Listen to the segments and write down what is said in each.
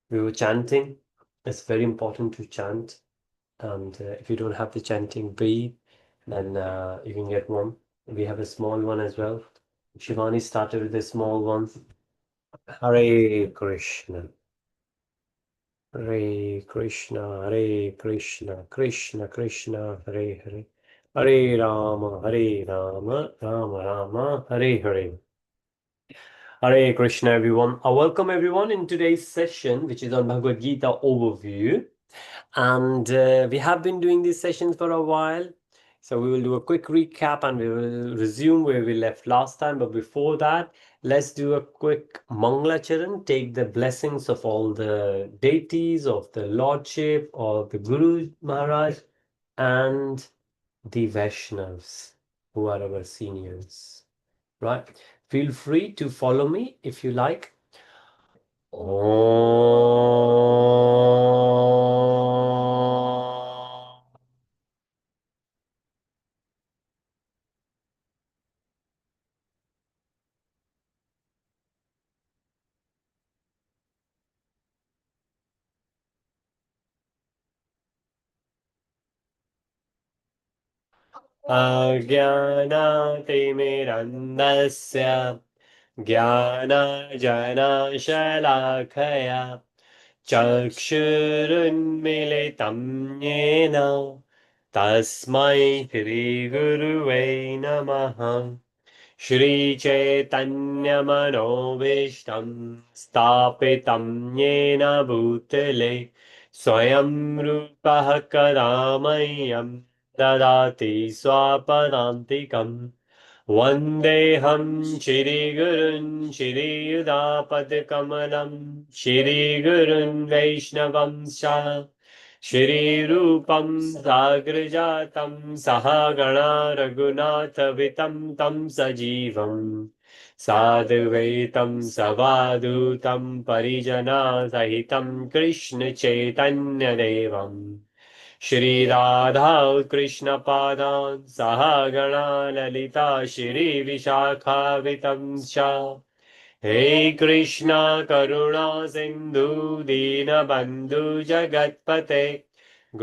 We were chanting. It's very important to chant. And if you don't have the chanting breathe, then you can get one. We have a small one as well. Shivani started with a small one. Hare Krishna. Hare Krishna, Hare Krishna, Krishna Krishna, Hare Hare, Hare Rama, Hare Rama, Rama Rama, Hare Hare. Hare Krishna, everyone. I welcome everyone in today's session, which is on Bhagavad Gita overview. And we have been doing these sessions for a while. So we will do a quick recap and we will resume where we left last time. But before that, let's do a quick Mangalacharan, take the blessings of all the deities, of the Lordship, of the Guru Maharaj, and the Vaishnavas, who are our seniors. Right? Feel free to follow me if you like. Om. अज्ञानातिमिरन्दस्य ज्ञानजनशलाखया चक्षुरुन्मिलितं येन तस्मै श्रीगुरुवे नमः श्रीचैतन्यमनोभीष्टं स्थापितं येन भूतले स्वयं रूपः कदा मह्यं ददाति स्वापदान्तिकम् वन्देऽहं श्रीगुरुन् श्रीयुतापदकमलं श्रीगुरुन् वैष्णवंश्च श्रीरूपं साग्रजातं सहगणा रघुनाथवितं तं सजीवं साद्वैतं सवादूतं परिजनसहितं कृष्णचैतन्यदेवम् श्रीराधा कृष्णपादान् सहगणा ललिता श्रीविशाखावितं च हे कृष्णा करुणा सिन्धु दीनबन्धु जगत्पते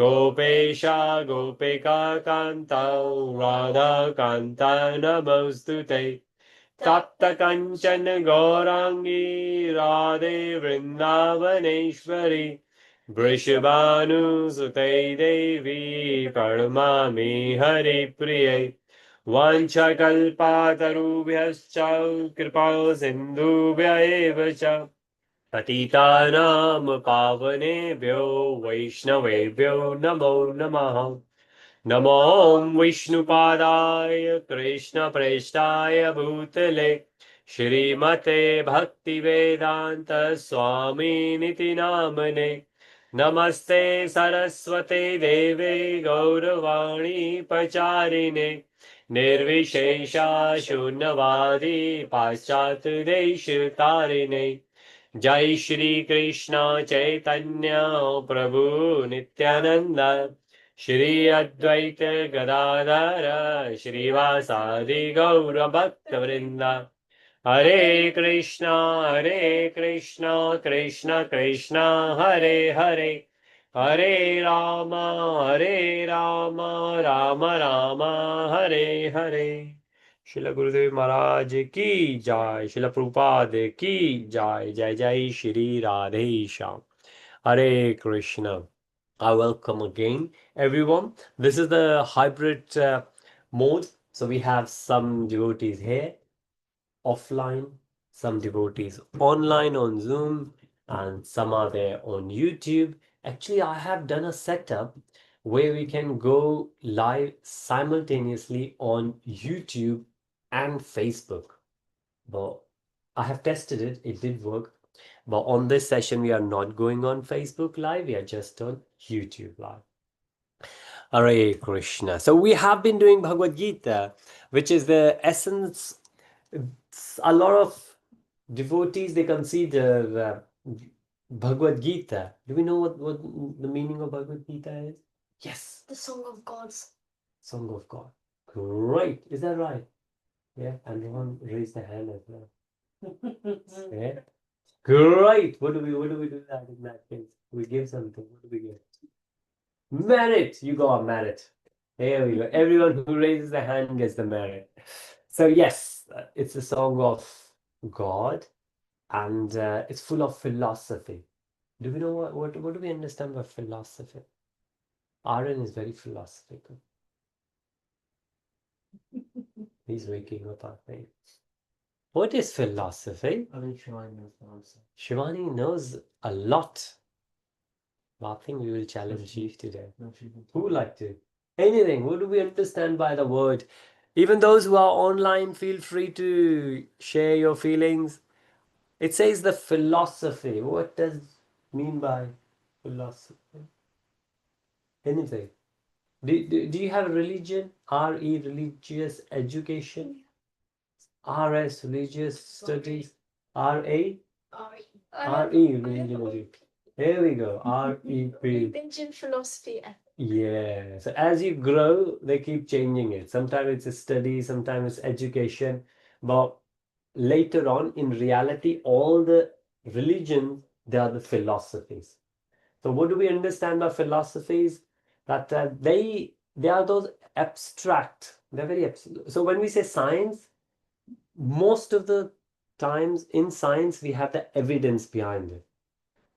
गोपेशा गोपिका कान्ता राधाकान्ता नमोऽस्तु ते तप्तकञ्चन गौराङ्गी राधे वृन्दावनेश्वरी वृषभानुसुते देवी प्रणमामि हरिप्रियै वाञ्छकल्पातरुभ्यश्च कृपा सिन्धुभ्य एव च पतितानां पावनेभ्यो वैष्णवेभ्यो नमो नमः नमो विष्णुपादाय कृष्णप्रेष्ठाय भूतले श्रीमते भक्तिवेदान्त स्वामिनिति नामने नमस्ते सरस्वते देवे गौरवाणी प्रचारिणे निर्विशेषा शून्यवादी पाश्चात्य देशतारिणे जय श्री कृष्ण चैतन्य प्रभु नित्यानंद श्री अद्वैत गदाधर श्रीवासादि गौर भक्त वृंदा हरे कृष्णा कृष्ण कृष्ण हरे हरे हरे राम राम राम हरे हरे शिल गुरुदेव महाराज की जय शिल प्रभुपाद की जय जय जय श्री राधे श्याम हरे Krishna I welcome again everyone. This is the hybrid mode. So we have some devotees here offline, some devotees online on Zoom, and some are there on YouTube. Actually, I have done a setup where we can go live simultaneously on YouTube and Facebook. But I have tested it, it did work. But on this session, we are not going on Facebook Live, we are just on YouTube Live. Hare Krishna. So we have been doing Bhagavad Gita, which is the essence. A lot of devotees they consider Bhagavad Gita. Do we know what the meaning of Bhagavad Gita is? Yes. The Song of Gods. Song of God. Great. Is that right? Yeah. And Rohan raised the hand as well. Yeah. Great. What do we do that in that case? We give something. What do we give? Merit. You got merit. Here we go. Everyone who raises their hand gets the merit. So yes, it's a song of God, and it's full of philosophy. Do we know what do we understand by philosophy? Aaron is very philosophical. He's waking up, I think. What is philosophy? I think Shivani knows the answer. Shivani knows a lot. I think we will challenge Chief today. No, she can Who would like to? Anything. What do we understand by the word? Even those who are online, feel free to share your feelings. It says the philosophy. What does it mean by philosophy? Anything. Do you have religion? RE, religious education? RS, religious studies? RA? RE, religion education. Here we go. REP. Religion, philosophy, ethics. Yeah. So as you grow, they keep changing it. Sometimes it's a study, sometimes it's education. But later on, in reality, all the religions, they are the philosophies. So what do we understand by philosophies? That they are those abstract. They're very abstract. So when we say science, most of the times in science, we have the evidence behind it.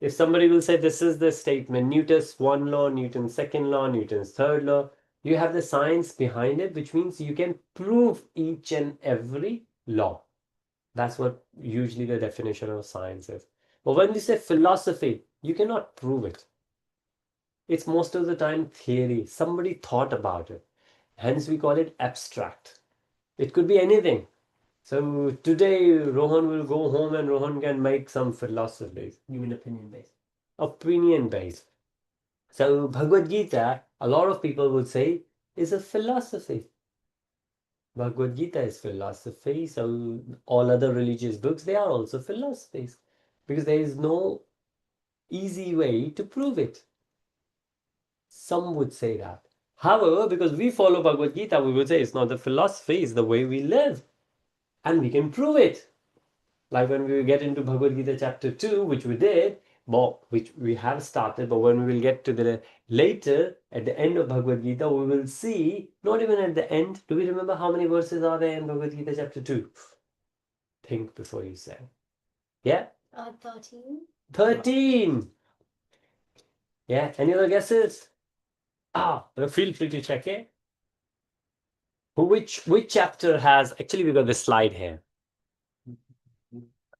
If somebody will say this is the statement, Newton's one law, Newton's second law, Newton's third law, you have the science behind it, which means you can prove each and every law. That's what usually the definition of science is. But when we say philosophy, you cannot prove it. It's most of the time theory. Somebody thought about it. Hence we call it abstract. It could be anything. So today Rohan will go home and Rohan can make some philosophies. You mean opinion based? Opinion based. So Bhagavad Gita, a lot of people would say, is a philosophy. Bhagavad Gita is philosophy. So all other religious books, they are also philosophies. Because there is no easy way to prove it. Some would say that. However, because we follow Bhagavad Gita, we would say it's not the philosophy, it's the way we live. And we can prove it. Like when we get into Bhagavad Gita chapter 2, which we did, which we have started, but when we will get to the later, at the end of Bhagavad Gita, we will see, not even at the end, do we remember how many verses are there in Bhagavad Gita chapter 2? Think before you say. Yeah? 13. 13! Yeah, any other guesses? Feel free to check it. Which chapter has, actually we got the slide here.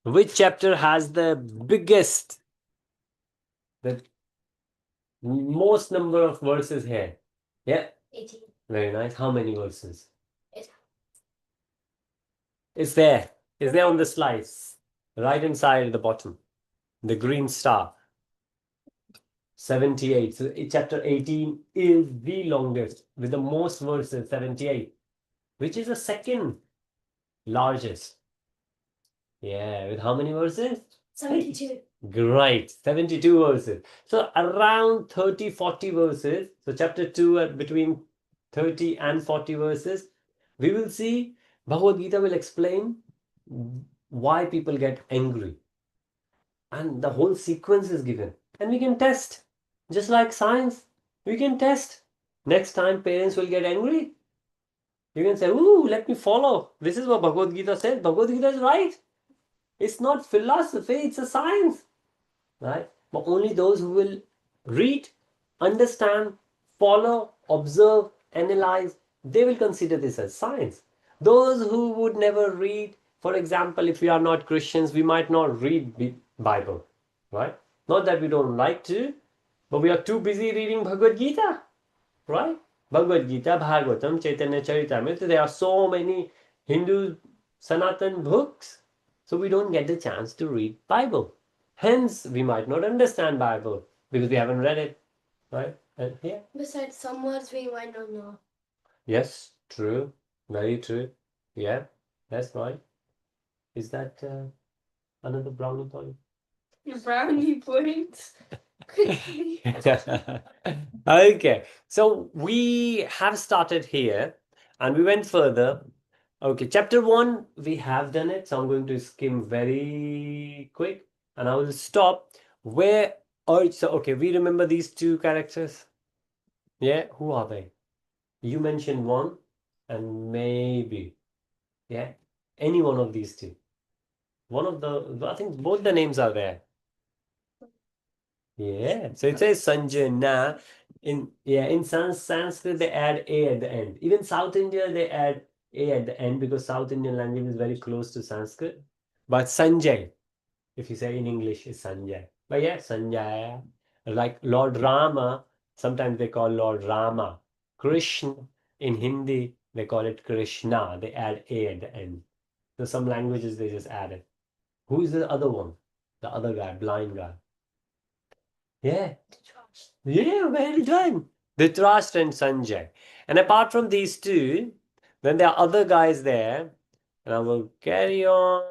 Which chapter has the biggest, the most number of verses here? Yeah? 18. Very nice. How many verses? 8. It's there. It's there on the slides. Right inside at the bottom. The green star. 78. So chapter 18 is the longest with the most verses, 78. Which is the second largest. Yeah, with how many verses? 72. Great, 72 verses. So around 30, 40 verses. So chapter 2 between 30 and 40 verses. We will see Bhagavad Gita will explain why people get angry. And the whole sequence is given. And we can test. Just like science, we can test. Next time parents will get angry. You can say, ooh, let me follow. This is what Bhagavad Gita says. Bhagavad Gita is right. It's not philosophy, it's a science. Right? But only those who will read, understand, follow, observe, analyze, they will consider this as science. Those who would never read, for example, if we are not Christians, we might not read the Bible. Right? Not that we don't like to, but we are too busy reading Bhagavad Gita. Right? Bhagavad Gita, Bhagavatam, Chaitanya Charitamrita, there are so many Hindu Sanatan books. So we don't get the chance to read Bible. Hence, we might not understand Bible because we haven't read it. Right? And here. Besides, some words we might not know. Yes, true. Very true. Yeah, that's right. Is that another brownie point? Brownie points. Quickly. Okay, so we have started here and we went further. Okay, chapter 1, we have done it. So I'm going to skim very quick and I will stop where so okay, we remember these two characters. Yeah, who are they? You mentioned one, and maybe, yeah, any one of these two. One of the, I think both the names are there. Yeah, so it says Sanjana. In Sanskrit they add a at the end. Even South India they add a at the end because South Indian language is very close to Sanskrit. But Sanjay, if you say in English, is Sanjay. But yeah, Sanjay. Like Lord Rama, sometimes they call Lord Rama. Krishna, in Hindi, they call it Krishna. They add a at the end. So some languages they just add it. Who is the other one? The other guy, blind guy. Yeah. Yeah, well done. Dhritarashtra and Sanjay. And apart from these two, then there are other guys there. And I will carry on.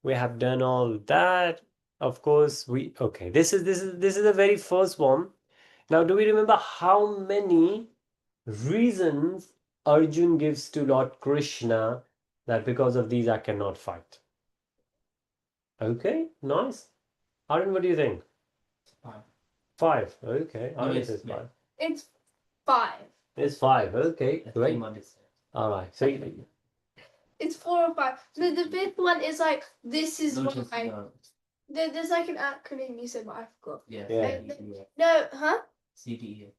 We have done all that. Of course, okay. This is the very first one. Now, do we remember how many reasons Arjun gives to Lord Krishna that because of these I cannot fight? Okay, nice. Arjun, what do you think? 5. 5. Okay, No, Arjun it's- says yeah. 5. It's 5. It's 5. Okay, That's great. modest. All right. So It's 4 or 5. The fifth one is like, this is No, just, why. no. There's like an acronym you said, but I forgot. Yeah. Yeah. CDE. No, huh? CDE.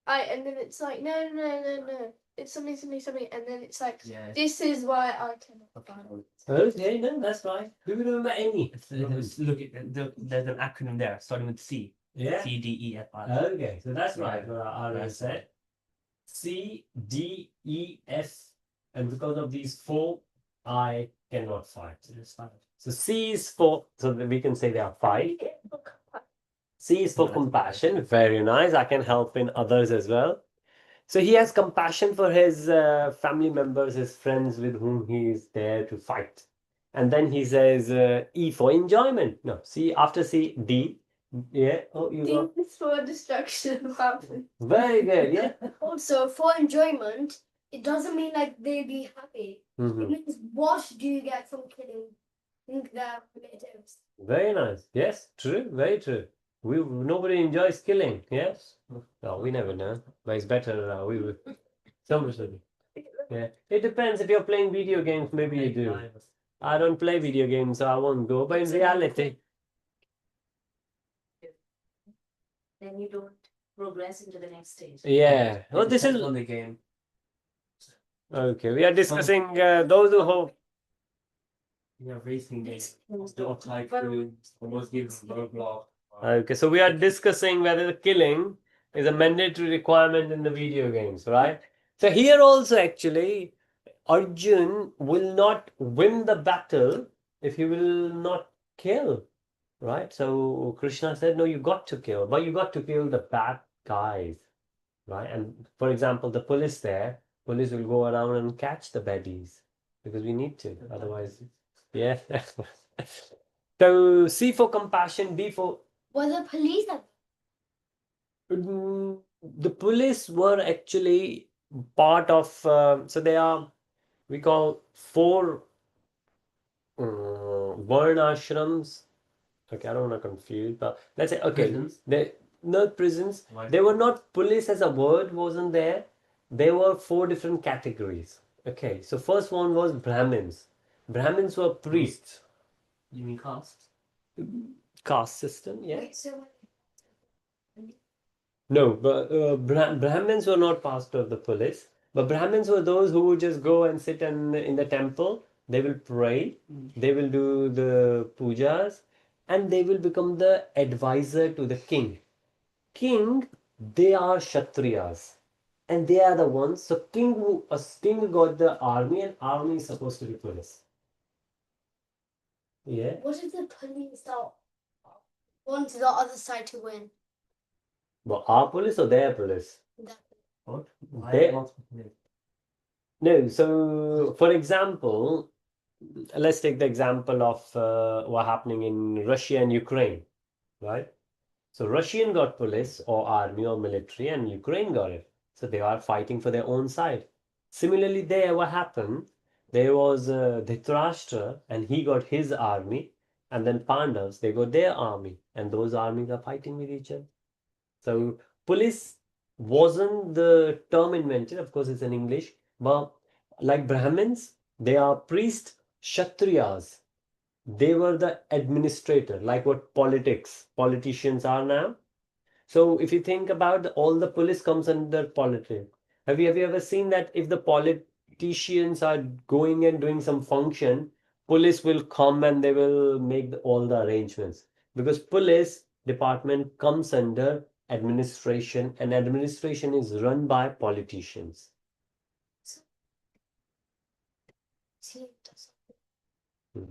And then it's like, no. It's something, and then it's like, Yeah. this is why I cannot find it. okay, no, that's fine. Do you remember any? Look, there's an acronym there starting with C. Yeah. CDEFI. Okay, so that's right. Yeah. What I That's said. C, D, E, S, and because of these 4, I cannot fight. So C is for, so that we can say there are 5. C is for compassion. Very nice. I can help in others as well. So he has compassion for his family members, his friends with whom he is there to fight. And then he says E for enjoyment. No, C after C, D. Yeah. Oh, you got. D is for destruction of happiness. Very good. Yeah. Also, for enjoyment, it doesn't mean like they be happy. Mhm. It means what do you get from killing their relatives? Very nice. Yes, true. Very true. Nobody enjoys killing. Yes. No, we never know. But it's better we will. Somebody. Yeah. It depends. If you're playing video games, maybe you do. I don't play video games, so I won't go. But in reality, Then you don't progress into the next stage. yeah. Well, this is on the game. okay. We are discussing those who hope. Yeah, racing games. The tycoon, almost gives roadblock. Okay, so we are discussing whether the killing is a mandatory requirement in the video games, right? So here also, actually, Arjun will not win the battle if he will not kill, right? So Krishna said, no, you got to kill, but you got to kill the bad guys, right? And for example, the police will go around and catch the baddies because we need to, otherwise, yeah. So C for compassion, B for Were the police at the police were actually part of so they are, we call 4 Varna ashrams. Okay, I don't want to confuse, but let's say okay, Prisons? they not prisons. Why? They were not police as a word wasn't there. There were 4 different categories. Okay, so first one was Brahmins. Brahmins were priests. You mean caste? Caste system, yeah. Wait, so No, but Brahmins were not part of the police. But Brahmins were those who would just go and sit in the temple. They will pray. They will do the pujas, and they will become the advisor to the king. King, they are Kshatriyas, and they are the ones. So king got the army, and army is supposed to be police. Yeah. what if the police want the other side to win? But our police or their police? That- What? They- No, so for example, let's take the example of what happening in Russia and Ukraine, right? So Russian got police or army or military, and Ukraine got it. So they are fighting for their own side. Similarly, there what happened? There was Dhritarashtra, and he got his army, And then Pandavas, they got their army, and those armies are fighting with each other. So police wasn't the term invented, of course, it's in English, but like Brahmins, they are priests, Kshatriyas. They were the administrator, like what politicians are now. So if you think about all the police comes under politics. Have you ever seen that if the politicians are going and doing some function, police will come and they will make all the arrangements, because police department comes under administration, and administration is run by politicians. See, it does. Hmm.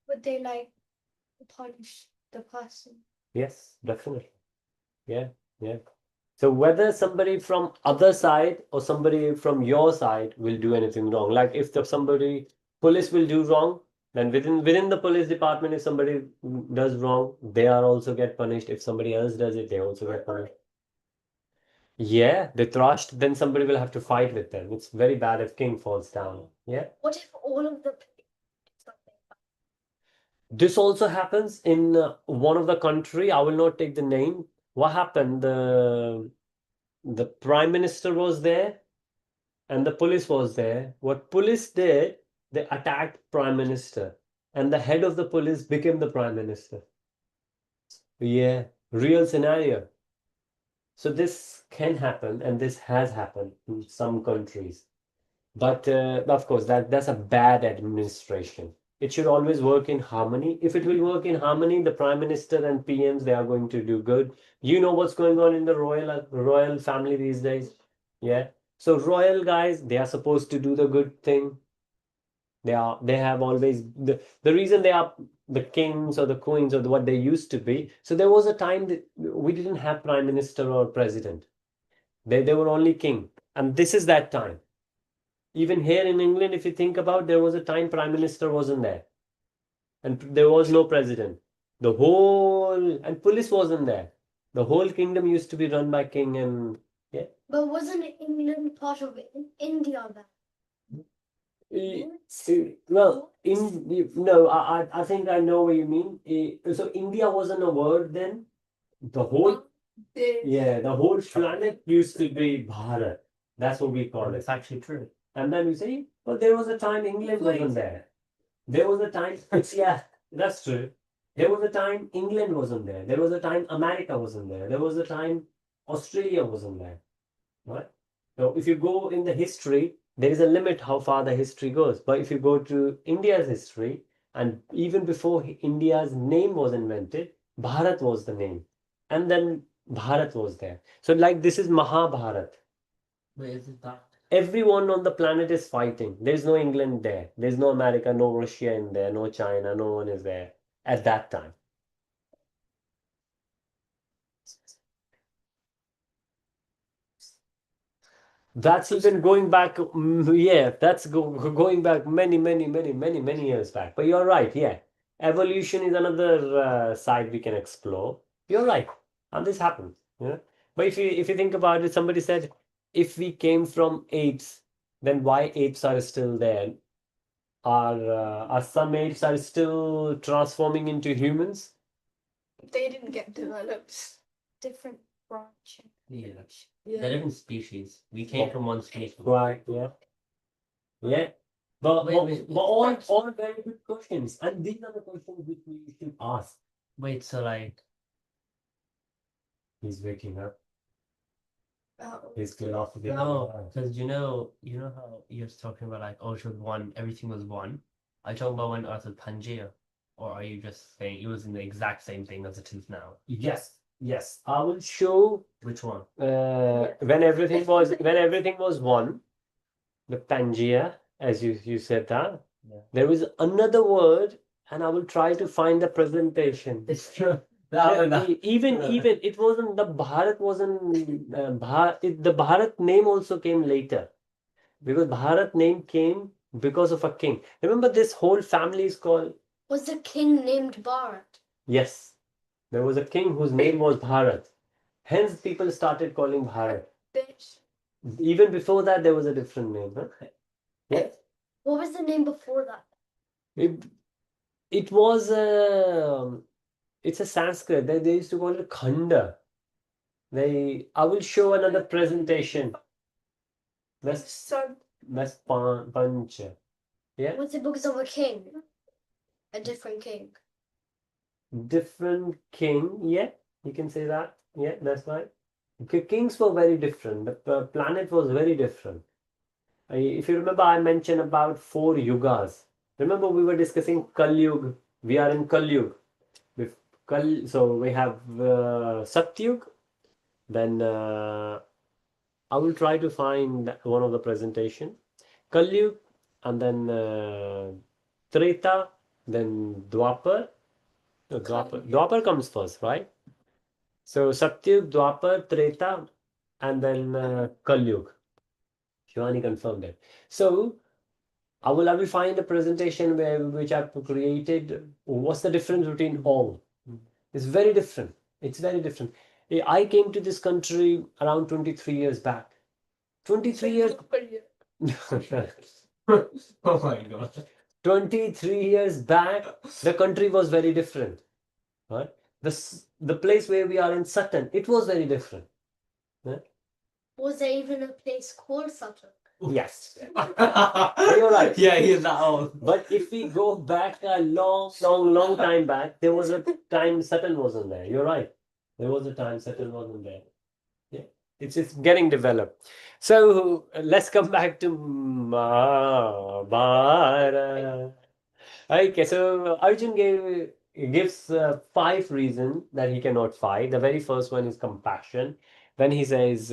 Would they like punish the person? Yes, definitely. Yeah, yeah. So whether somebody from other side or somebody from your side will do anything wrong, like if somebody police will do wrong, then within the police department, if somebody does wrong, they are also get punished. If somebody else does it, they also get punished. Yeah, they thrashed, then somebody will have to fight with them. It's very bad if king falls down. Yeah. What if all of the something? This also happens in one of the country. I will not take the name. What happened? The prime minister was there and the police was there. What police did, they attacked prime minister, and the head of the police became the prime minister. Yeah, real scenario. So this can happen, and this has happened in some countries. But of course, that's a bad administration. It should always work in harmony. If it will work in harmony, the prime minister and PMs, they are going to do good. You know what's going on in the royal family these days. Yeah. So royal guys, they are supposed to do the good thing. They have always the reason they are the kings or the queens or what they used to be. So there was a time that we didn't have prime minister or president. They were only king. And this is that time. Even here in England, if you think about, there was a time prime minister wasn't there, and there was no president. The whole and police wasn't there. The whole kingdom used to be run by king, and yeah. But wasn't England part of India then? Well, no, I think I know what you mean. So India wasn't a word then. The whole the whole planet used to be Bharat. That's what we call it. It's actually true. And then we say, well, there was a time England wasn't there. There was a time, yeah, that's true. There was a time England wasn't there. There was a time America wasn't there. There was a time Australia wasn't there. Right? So if you go in the history, there is a limit how far the history goes. But if you go to India's history, and even before India's name was invented, Bharat was the name. And then Bharat was there. So like this is Mahabharat. Where is it that? Everyone on the planet is fighting. There's no England there. There's no America, no Russia in there, no China. No one is there at that time. That's even going back, yeah, that's going back many years back. But you're right, yeah. Evolution is another side we can explore. You're right, and this happens. Yeah. But if you think about it, somebody said, if we came from apes, then why apes are still there? Are some apes are still transforming into humans? They didn't get developed. Different branching. Yeah. They're different species. We came from one species. Right, yeah. Yeah. But Wait. all very good questions. And these are the questions which we should ask. Wait, so like, He's waking up. Oh. He's still off the no, because you know how you're talking about like Earth was one, everything was one. Are you talking about when Earth was Pangea, or are you just saying it was in the exact same thing as it is now? Yes. I will show Which one? when everything was one, the Pangea, as you said that. Yeah. There was another word, and I will try to find the presentation. It's true. Even it wasn't the Bharat wasn't the Bharat name also came later, because Bharat name came because of a king. Remember, this whole family is called. Was the king named Bharat? Yes, there was a king whose name was Bharat. Hence, people started calling Bharat. Bitch. Even before that, there was a different name. Huh? Yeah. What was the name before that? It- It was it's a Sanskrit. They used to call it khanda. I will show another presentation. West So Pancha. Yeah, was it because of a king? A different king. different king. Yeah, you can say that. Yeah, that's right. Kings were very different. The planet was very different. If you remember, I mentioned about 4 yugas. Remember, we were discussing Kali Yuga. We are in Kali Yuga. So we have Satyug. Then I will try to find one of the presentation. Kali Yuga, and then Treta, then Dwapar. No, Dwapar comes first, right? So Satyug, Dwapar, Treta, and then Kali Yuga. Shivani confirmed it. So I will find a presentation which I've created. What's the difference between all? It's very different. It's very different. I came to this country around 23 years back. 23 years. Oh my god. 23 years back, the country was very different. Right? The place where we are in Sutton, it was very different. Was there even a place called Sutton? Yes. You're right. Yeah, he's that old. But if we go back a long time back, there was a time Sutton wasn't there. You're right. There was a time Sutton wasn't there. Yeah. It's getting developed. So let's come back to Mahabharata. Okay, so Arjun gives 5 reasons that he cannot fight. The very first one is compassion. Then he says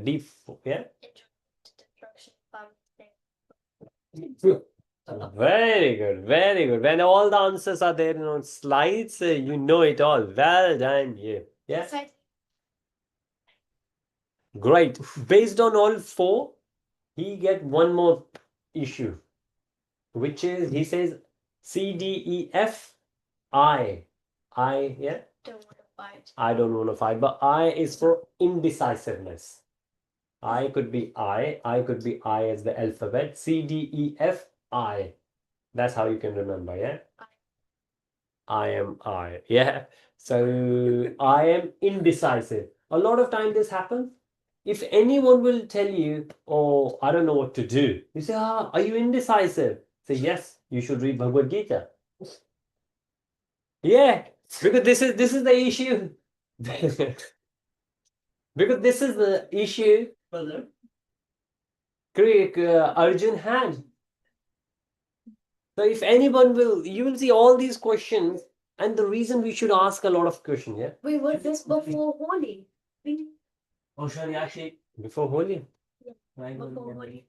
deep, yeah. Destruction, famine, Very good, very good. When all the answers are there on slides, you know it all. Well done, you. Yeah, Faith. great. Based on all 4, he get one more issue, which is he says C, D, E, F, I. I, yeah. Don't want to fight. I don't want to fight, but I is for indecisiveness. I could be I could be I as the alphabet. C, D, E, F, I. That's how you can remember, yeah? I am I, yeah? So I am indecisive. A lot of time this happens. If anyone will tell you, oh, I don't know what to do, you say, are you indecisive? Say, yes, you should read Bhagavad Gita. Yeah, because this is the issue. Because this is the issue Arjun had. So if anyone will, you will see all these questions, and the reason we should ask a lot of questions, yeah? We were this before Holi. Oh, Shani, actually, Before Holi. Before Holi.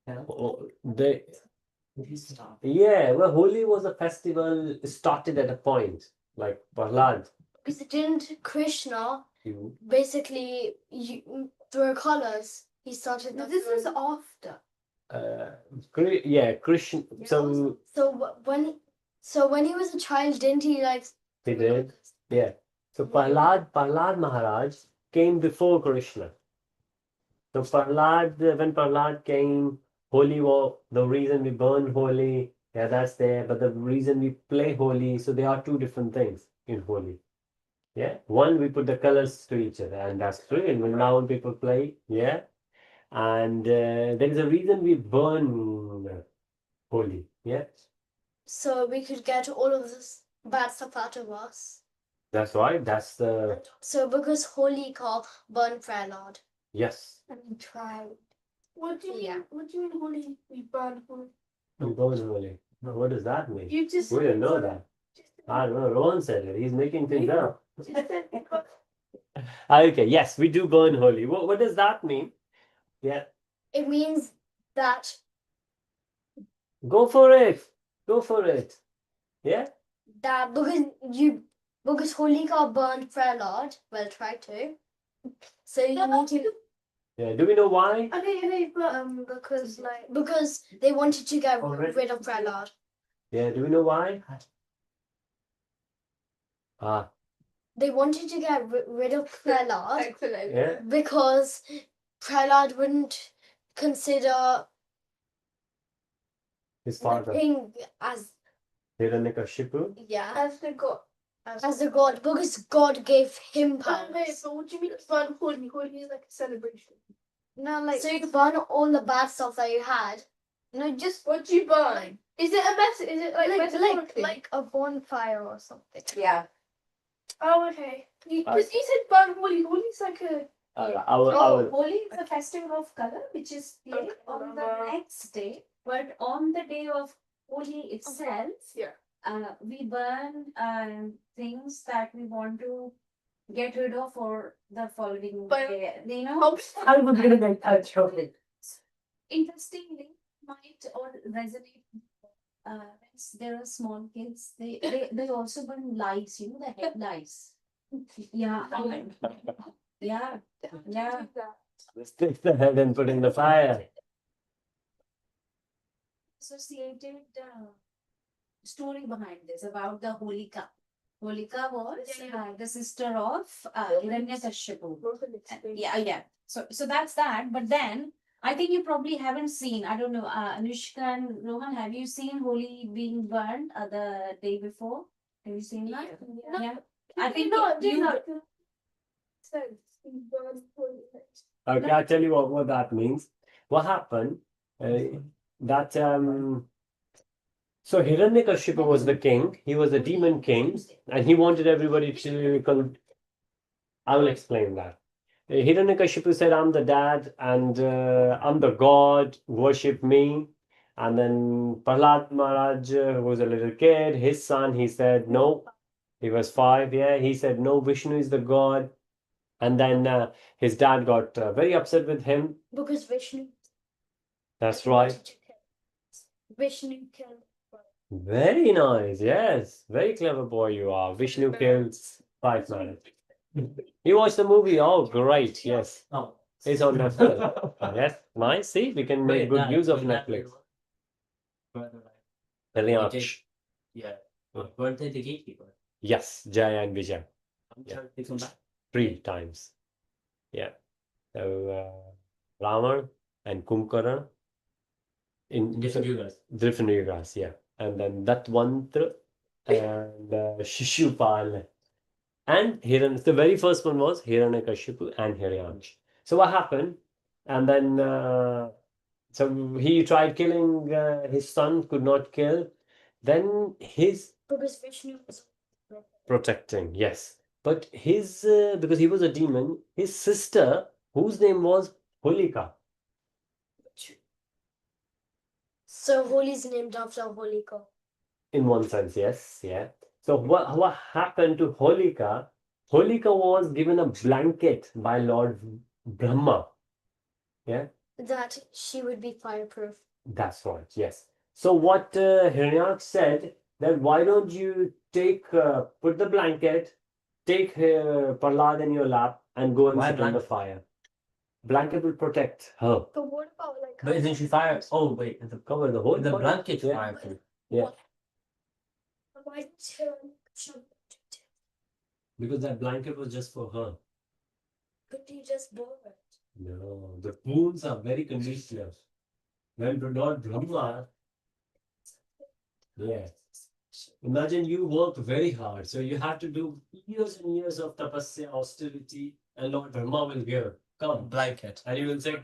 Oh, yeah, well, Holi was a festival started at a point, like Prahlad. Because didn't Krishna You- basically throw colors? He started. No, this is after. Yeah, Krishna. So when he was a child, didn't he like? he did. Yeah. So Prahlad Maharaj came before Krishna. So when Prahlad came, Holi was the reason we burn Holi. Yeah, that's there. But the reason we play Holi, so there are 2 different things in Holi. Yeah, one we put the colors to each other, and that's true. And when now people play, yeah, and there is a reason we burn Holi. Yeah, So we could get all of this bad stuff out of us. that's right. That's the So because Holi called burn Prahlad. yes. And we tried. What do you Yeah. mean? What do you mean, Holi? We burned Holi. We burn Holi. No, what does that mean? You just. We didn't know that. I don't know. Rohan said it. He's making things up. Okay, yes, we do burn Holi. What does that mean? Yeah, It means that go for it. Go for it. Yeah. because Holika burned Prahlad. Well, tried to. So you need to Yeah. Do we know why? Okay, but because they wanted to get Already? rid of Prahlad. Yeah. Do we know why? Ah. They wanted to get rid of Prahlad excellent. Yeah. because Prahlad wouldn't consider His the father. king as Hiranyakashipu. Yeah. As the god. As a god, because God gave him powers. Okay, but what do you mean burn holy? Holy is like a celebration. No, like So you burn all the bad stuff that you had. No, just what do you burn? Is it a message? Is it like metaphorically? like a bonfire or something. Yeah. Oh, okay. Because you said burn holy. Holy's like a. Holi is a festival of color which is played Okay. on the next day, but on the day of Holi itself, Yeah. we burn things that we want to get rid of for the following But- day. You know, I was gonna make that joke. interestingly, might or resonate. When there are small kids, they also burn lights. You know, the headlights. Yeah. Yeah. Yeah. Let's take the head and put in the fire. Associated story behind this about the Holika. Holika was the sister of Hiranyakashipu. Yeah. So that's that. But then I think you probably haven't seen. I don't know. Anushka and Rohan, have you seen Holi being burned the day before? Have you seen that? Yeah. I think you. Okay, I'll tell you what that means. What happened? That so Hiranyakashipu was the king. He was a demon king, and he wanted everybody to. I will explain that. Hiranyakashipu said, "I'm the dad, and I'm the god. Worship me." And then Prahlad Maharaj, who was a little kid, his son, he said, "No." He was 5. Yeah, he said, "No, Vishnu is the god." And then his dad got very upset with him. Because Vishnu. That's right. Vishnu killed. Very nice. Yes. Very clever boy you are. Vishnu kills 5 man. You watched the movie? Oh, great. Yes. Oh. It's on Netflix. Yes. Nice. See, we can make good use of Netflix. Brilliant. Yeah. Weren't they the gatekeeper? Yes. Jaya and Vijay. I'm trying to take them back. 3 times. Yeah. So Rama and Kumkara in Different yugas. different yugas, yeah. And then Datvantra and Shishupal. And the very first one was Hiranyakashipu and Hiranyaksh. So what happened? And then so he tried killing his son, could not kill. Then his Because Vishnu was protecting, yes. But his because he was a demon, his sister, whose name was Holika. so Holi is named after Holika. In one sense, yes, yeah. So what happened to Holika? Holika was given a blanket by Lord Brahma. Yeah, That she would be fireproof. that's right. Yes. So what Hiranyak said that why don't you take put the blanket, take Prahlad in your lap and go and Why sit on the blanket? fire. Blanket will protect her. But what about like? But isn't she fire? Oh wait, the Cover the whole the body. blanket Yeah. fireproof. Yeah. Why should Because that blanket was just for her. could you just burn it? No, the wounds are very conditional. When Lord Brahma, yeah. Imagine you work very hard, so you have to do years and years of tapasya, austerity, and Lord Brahma will give, come, Blanket. and he will say,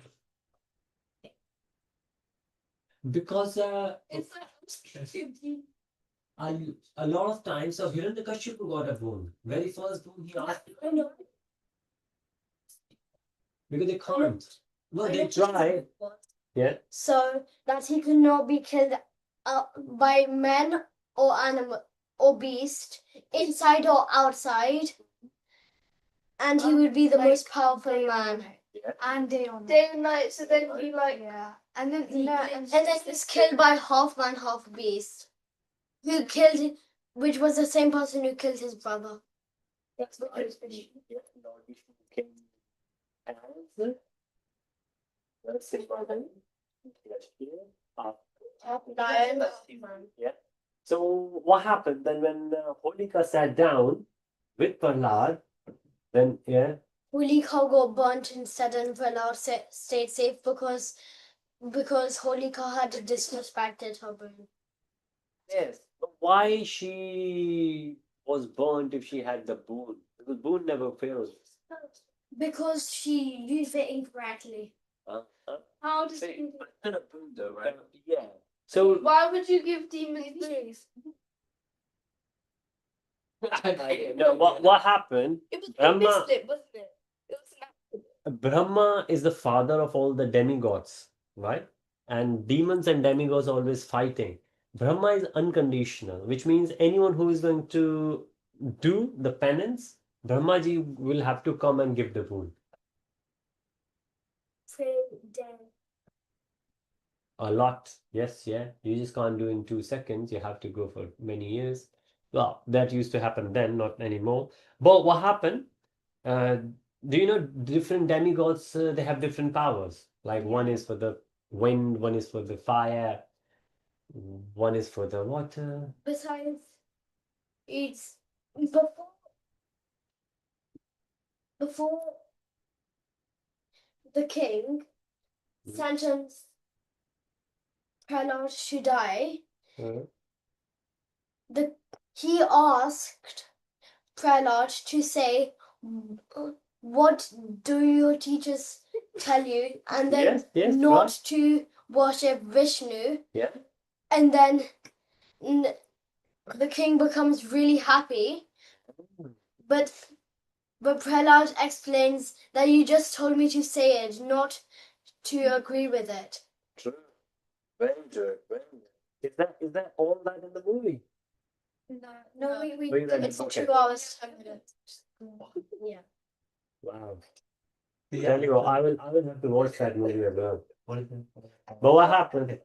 because It's like a lot of times, so Hiranyakashipu got a wound. Very first wound he asked, I know. because they can't. No, they try. Yeah. So that he could not be killed by men or animal or beast, inside or outside, and he would be the like most powerful man. And day on day and night. So then he like yeah, and then and then he's killed by half man, half beast, who killed, which was the same person who killed his brother. that's what it's been. Lion. Yeah. So what happened then when Holika sat down with Prahlad? Then yeah, Holika got burnt instead, and Prahlad stayed safe because Holika had disrespected her brain. yes. Why she was burnt if she had the boon? Because boon never fails. Because she used it incorrectly. How does Say, he- but it's not a boon though, right? Yeah. So Why would you give demons wings? no, what happened? It was Brahma- Brahma. Wasn't it? It was not. Brahma is the father of all the demigods, right? And demons and demigods are always fighting. Brahma is unconditional, which means anyone who is going to do the penance, Brahmaji will have to come and give the boon. A lot, yes, yeah. You just can't do in 2 seconds. You have to go for many years. Well, that used to happen then, not anymore. But what happened? Do you know different demigods? They have different powers. Like one is for the wind, one is for the fire, one is for the water. Besides, it's before the king sentenced Prahlad to die. He asked Prahlad to say, "What do your teachers tell you?" And then Yes, yes, not right. to worship Vishnu. Yeah. And then the king becomes really happy. But Prahlad explains that you just told me to say it, not to agree with it. True. Very good. Very good. Is that all that in the movie? No, we Wait, then, it's okay. 2 hours 10 minutes. Yeah. Wow. Yeah. Tell you what, I will have to watch that movie as well. What is it? But what happened?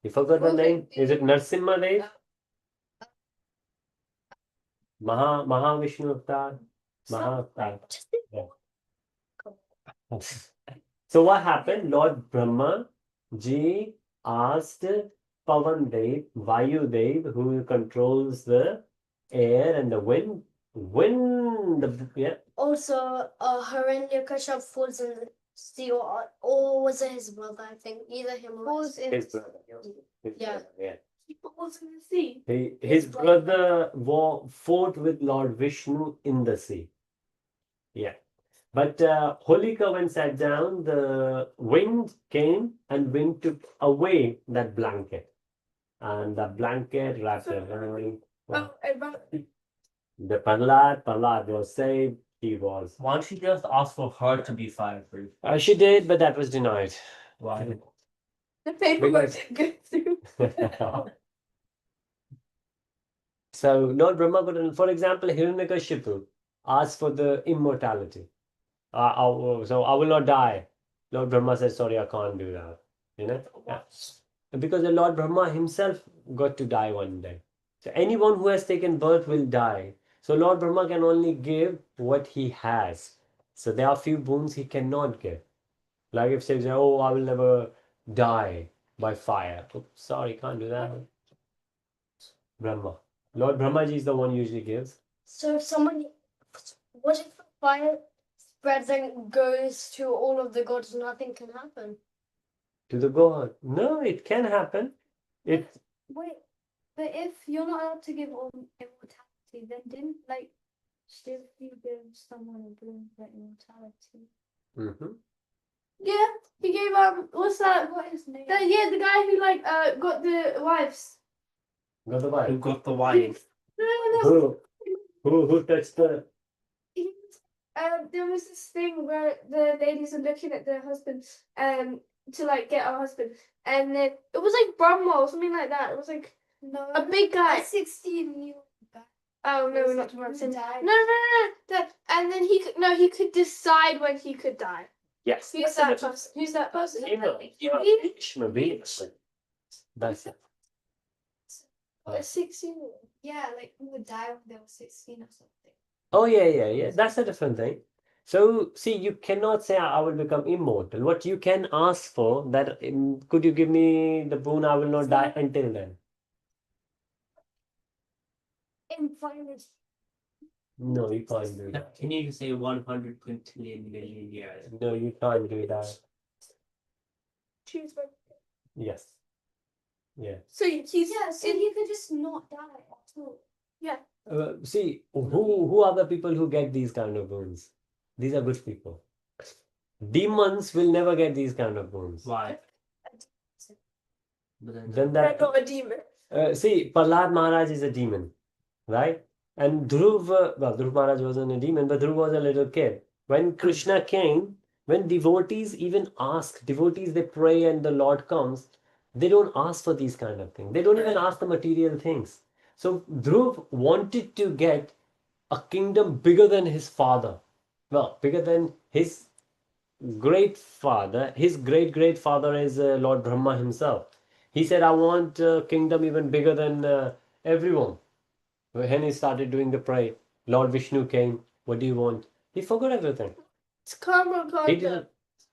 You forgot the name? Is it Narsimha Dev? Mahavishnu Avatar? Mahavatar. Yeah. So what happened? Lord Brahma Ji asked Pavan Dev, Vayu Dev, who controls the air and the wind. Yeah. Also, Hiranyakashipu falls in the sea, or was it his brother? I think either him or Falls in His brother. His Yeah. brother, yeah. He falls in the sea. His brother fought with Lord Vishnu in the sea. Yeah. But Holika, when sat down, the wind came and wind took away that blanket. And the blanket wrapped around. Oh, and The Prahlad was saved. He was. Why don't you just ask for her to be fireproof? She did, but that was denied. Why? the paperwork Because- didn't go through. So Lord Brahma got, for example, Hiranyakashipu asked for the immortality. So I will not die. Lord Brahma said, sorry, I can't do that. You know? Yeah. Because the Lord Brahma himself got to die one day. So anyone who has taken birth will die. So Lord Brahma can only give what he has. So there are few boons he cannot give. Like if says, oh, I will never die by fire. Oops, sorry, can't do that. Brahma. Lord Brahmaji is the one usually gives. So if someone, what if the fire spreads and goes to all of the gods? Nothing can happen. To the god. No, it can happen. It Wait, but if you're not allowed to give immortality, then didn't Shiv you give someone a boon for immortality? Mhm. Yeah, he gave what's that? What is his name? The guy who got the wives. Got the Who vibe. got the wine? No. Who touched the There was this thing where the ladies were looking at their husband to like get a husband, and then it was like Brahma or something like that. It was like No, a big guy. at 16 you Oh no, was not it tomorrow. who No, died? and then he could decide when he could die. yes. Who's that person? Who's that person? That's it. A 16. Yeah, like who would die when they were 16 or something. Oh yeah. That's a different thing. So see, you cannot say I will become immortal. What you can ask for that could you give me the boon I will not die until then? Infinite. No, you can't do that. Can you say 100 quintillion million years? No, you can't do that. Choose one. Yes. Yeah. So he's Yeah, so he could just not die at all. See, who are the people who get these kind of boons? These are good people. Demons will never get these kind of boons. Why? But then, Then they're that not a demon. see, Prahlad Maharaj is a demon, right? And Dhruv, well, Dhruv Maharaj wasn't a demon, but Dhruv was a little kid. When Krishna came, when devotees even ask, devotees they pray and the Lord comes, they don't ask for these kind of things. They don't even ask the material things. So Dhruv wanted to get a kingdom bigger than his father. Well, bigger than his great father. His great great father is Lord Brahma himself. He said, I want a kingdom even bigger than everyone. When he started doing the prayer, Lord Vishnu came. What do you want? He forgot everything. It's karma He concept.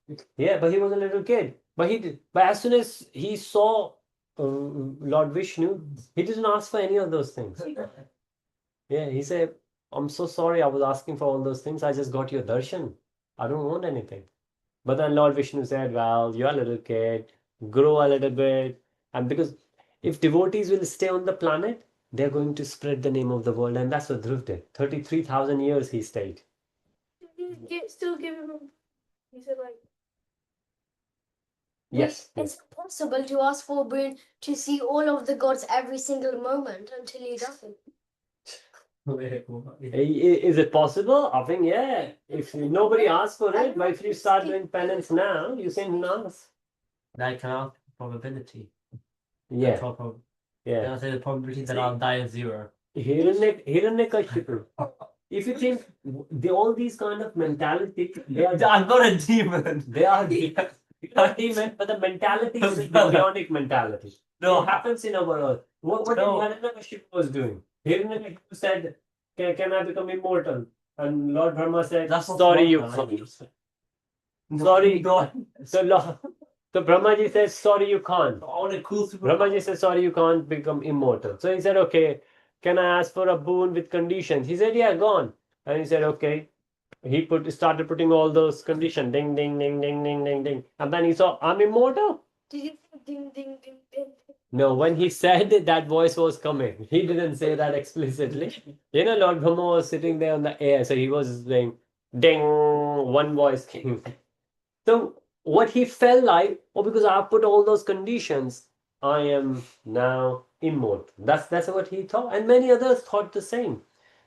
didn't. Yeah, but he was a little kid. But he did. But as soon as he saw Lord Vishnu, he didn't ask for any of those things. Yeah, he said, I'm so sorry. I was asking for all those things. I just got your darshan. I don't want anything. But then Lord Vishnu said, well, you're a little kid, grow a little bit. And because if devotees will stay on the planet, they're going to spread the name of the world. And that's what Dhruv did. 33,000 years he stayed. Still give him. He said like. Yes. It's impossible to ask for a boon to see all of the gods every single moment until he doesn't. Is it possible? I think, yeah. If nobody asks for it, but if you start doing penance now, you say no. that can have probability. Yeah. Yeah. Yeah. I'll say the probability that I'll die is 0. Hiranyakashipu. If you think all these kind of mentality, they are I'm not a demon. They are demon, but the mentality is a demonic mentality. No. It happens in our world. What did No. Hiranyakashipu was doing? Hiranyakashipu said, can I become immortal? And Lord Brahma said, That's not sorry, you immortal, can't. Sorry. So Brahmaji says, sorry, you can't. All the cool super. Brahmaji says, sorry, you can't become immortal. So he said, okay, can I ask for a boon with conditions? He said, yeah, go on. And he said, okay. He started putting all those conditions, ding, ding, ding, ding, ding, ding, ding. And then he saw, I'm immortal. Did you say ding ding ding ding? No, when he said it, that voice was coming. He didn't say that explicitly. You know, Lord Brahma was sitting there on the air, so he was saying, ding, one voice came. So what he felt like, oh, because I put all those conditions, I am now immortal. That's what he thought, and many others thought the same,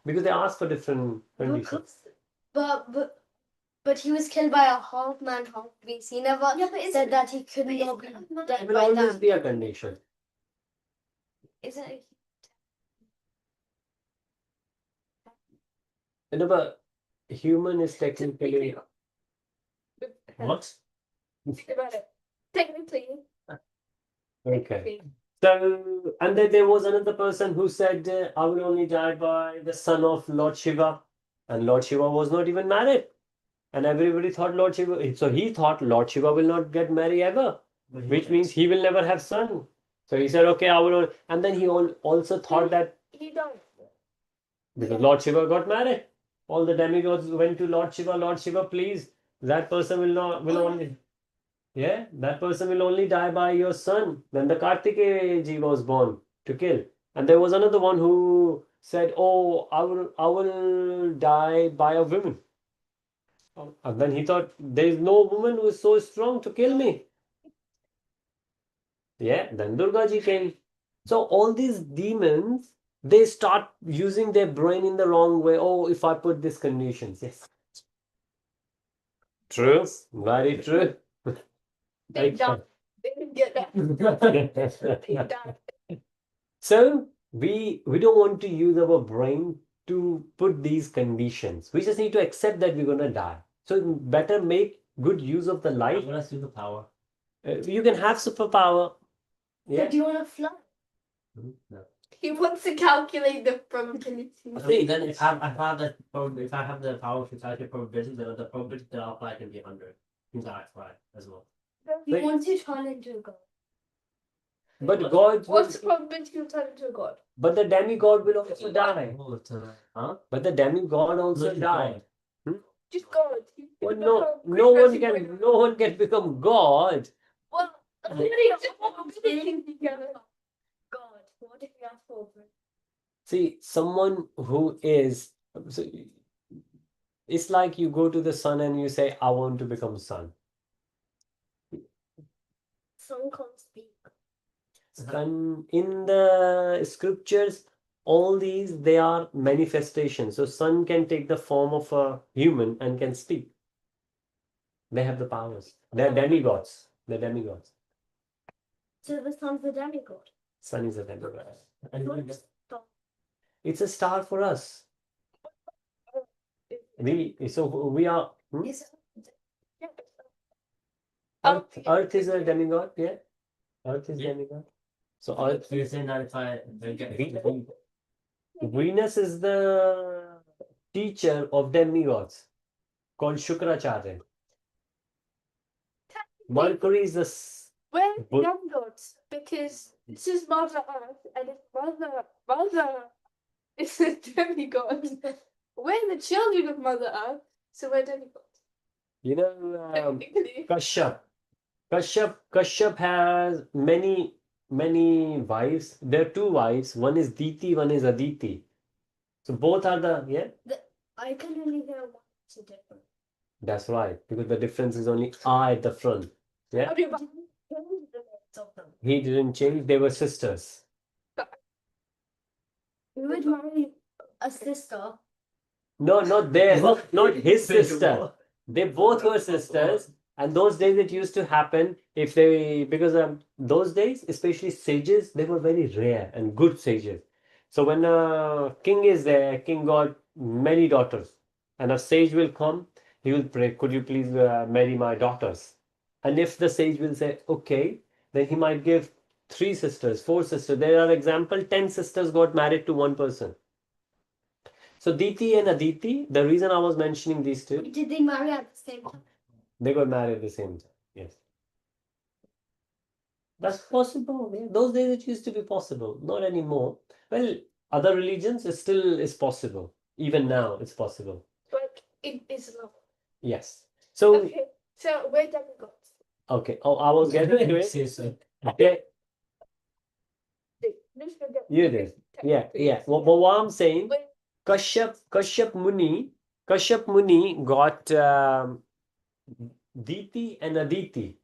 because they asked for different conditions. But he was killed by a half man, half beast. He never said that he could not be It dead will by always them. be a condition. Isn't it? No, but human is technically What? Think about it. Technically. okay. So, and then there was another person who said, I will only die by the son of Lord Shiva. And Lord Shiva was not even married. And everybody thought Lord Shiva, so he thought Lord Shiva will not get married ever, which means he will never have son. So he said, okay, I will. And then he also thought that He don't. because Lord Shiva got married, all the demigods went to Lord Shiva, please, that person will only. Yeah, that person will only die by your son. Then the Kartikeya ji was born to kill. And there was another one who said, oh, I will die by a woman. And then he thought, there is no woman who is so strong to kill me. Yeah, then Durga ji came. So all these demons, they start using their brain in the wrong way. Oh, if I put these conditions, yes. True, very true. They don't. They didn't get that. They don't. So we don't want to use our brain to put these conditions. We just need to accept that we're gonna die. So better make good use of the life. I'm gonna the power. You can have superpower. Yeah. Do you want to fly? No. He wants to calculate the probability. I think then if I have the power to calculate probability, then the probability that I'll fly can be 100. Means I fly as well. You Like- want to turn into a god. But God, What's the probability of turning into a god? but the demigod will also die. Oh, huh? But the demigod also Look at die. God. Just God. You Well, can no become one Krishna's can equivalent. no one can become God. Well, God, what if you ask for? See, someone who is, so it's like you go to the sun and you say, I want to become sun. Sun can't speak. And in the scriptures, all these, they are manifestations. So sun can take the form of a human and can speak. They have the powers. They're demigods. They're demigods. So the sun's a demigod. Sun is a demigod. Not a star. It's a star for us. We are Is Earth is a demigod, yeah. Earth is Yeah. demigod. So Earth, So you're saying that if I get Venus is the teacher of demigods called Shukracharya. Mercury is the We're But- demigods because this is Mother Earth and if Mother is a demigod. We're the children of Mother Earth, so we're demigods. you know Technically. Kashyap has many wives. There are two wives. One is Diti, one is Aditi. So both are the I can only hear one. It's a different. That's right, because the difference is only I at the front. Yeah, How do you- he didn't change. They were sisters. We would marry a sister. No, not theirs, not his sister. They both were sisters, and those days it used to happen if they because those days, especially sages, they were very rare and good sages. So when a king is there, king got many daughters, and a sage will come, he will pray, could you please marry my daughters? And if the sage will say okay, then he might give 3 sisters, 4 sisters. There are example 10 sisters got married to one person. So Diti and Aditi, the reason I was mentioning these two, Did they marry at the same time? they got married at the same time. Yes. That's possible. Yeah. Those days it used to be possible. Not anymore. Well, other religions it still is possible. Even now it's possible. But in Islam. Yes. So Okay, so we're demigods. okay. Oh, I was getting to it. Okay. You did. Yeah, yeah. What I'm saying, Wait. Kashyap Muni got Diti and Aditi.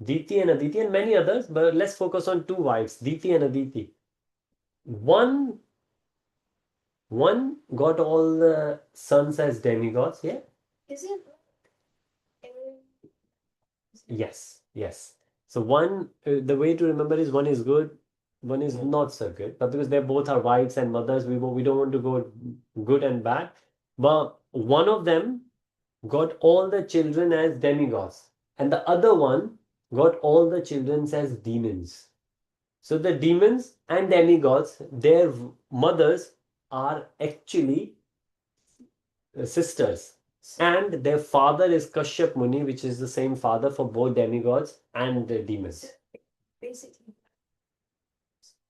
Diti and Aditi and many others, but let's focus on 2 wives, Diti and Aditi. One got all the sons as demigods, yeah? Is it Yes, yes. So one, the way to remember is one is good, one is not so good. But because they both are wives and mothers, we don't want to go good and bad. But one of them got all the children as demigods, and the other one got all the children as demons. So the demons and demigods, their mothers are actually sisters. And their father is Kashyap Muni, which is the same father for both demigods and the demons. basically?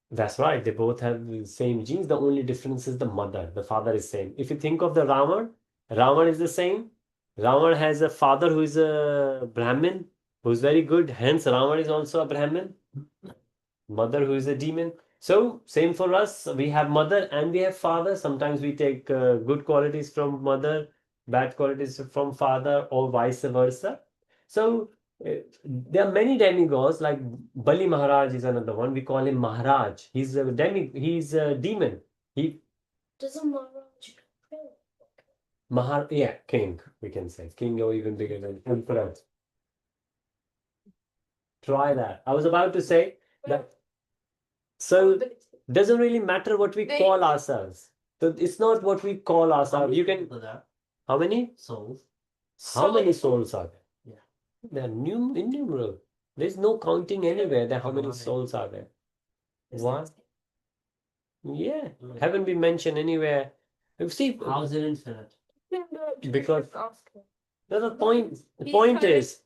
That's right. They both have the same genes. The only difference is the mother. The father is same. If you think of the Ravan is the same. Ravan has a father who is a Brahmin, who is very good. Hence, Ravan is also a Brahmin. Mother who is a demon. So, same for us. We have mother and we have father. Sometimes we take good qualities from mother, bad qualities from father, or vice versa. So, there are many demigods, like Bali Maharaj is another one. We call him Maharaj. He's a demon. He Does a Maharaj pray? yeah, king, we can say. King or even bigger than emperor. Try that. I was about to say that. So doesn't really matter what we call ourselves. So it's not what we call ourselves. You can. How many? souls. How many souls are there? Yeah. There are innumerable. There's no counting anywhere that how many souls are there. One. Yeah. Haven't been mentioned anywhere. You see, How is it infinite? Because- Ask her. the point is,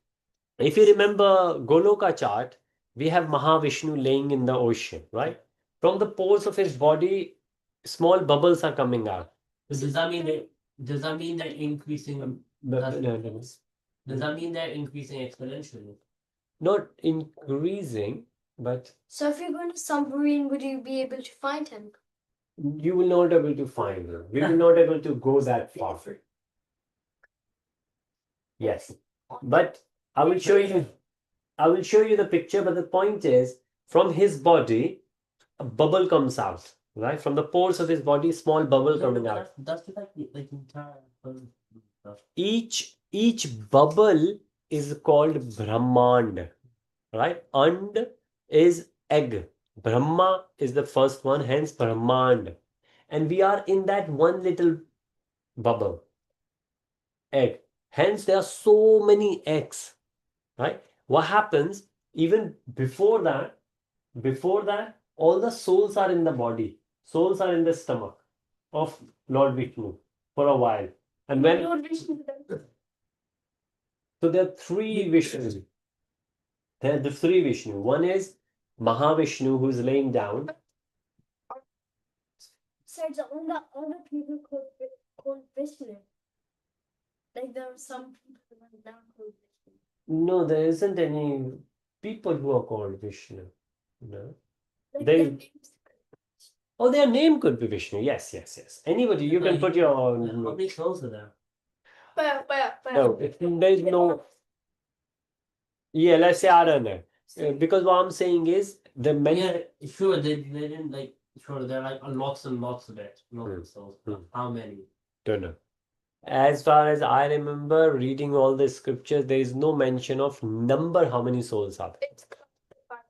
if you remember Goloka chart, we have Mahavishnu laying in the ocean, right? From the pores of his body, small bubbles are coming out. But does that mean they're increasing? No. Does that mean they're increasing exponentially? not increasing, but So if you go in a submarine, would you be able to find him? you will not able to find him. We will not able to go that far. Yes, but I will show you. I will show you the picture. But the point is, from his body, a bubble comes out. Right from the pores of his body, small bubble coming out. That's like the entire stuff. Each bubble is called Brahmand. Right? And is egg. Brahma is the first one, hence Brahmand. And we are in that one little bubble, egg. Hence, there are so many eggs, right? What happens even before that, all the souls are in the body. Souls are in the stomach of Lord Vishnu for a while. And when Lord Vishnu. so there are three Vishnus. There are the three Vishnu. One is Mahavishnu who is laying down. So it's all the people called Vishnu. Like there are some people who are now called Vishnu. No, there isn't any people who are called Vishnu. No. Like They- their names- Oh, their name could be Vishnu. Yes, yes, yes. Anybody, you can put your How own. many souls are there? No, there's no. Yeah, let's say I don't know. Because what I'm saying is the many. Yeah, sure. They didn't like. Sure, there are like lots and lots of it. Lots of souls. Hmm. How many? Don't know. As far as I remember reading all the scriptures, there is no mention of number how many souls are there. It's classified,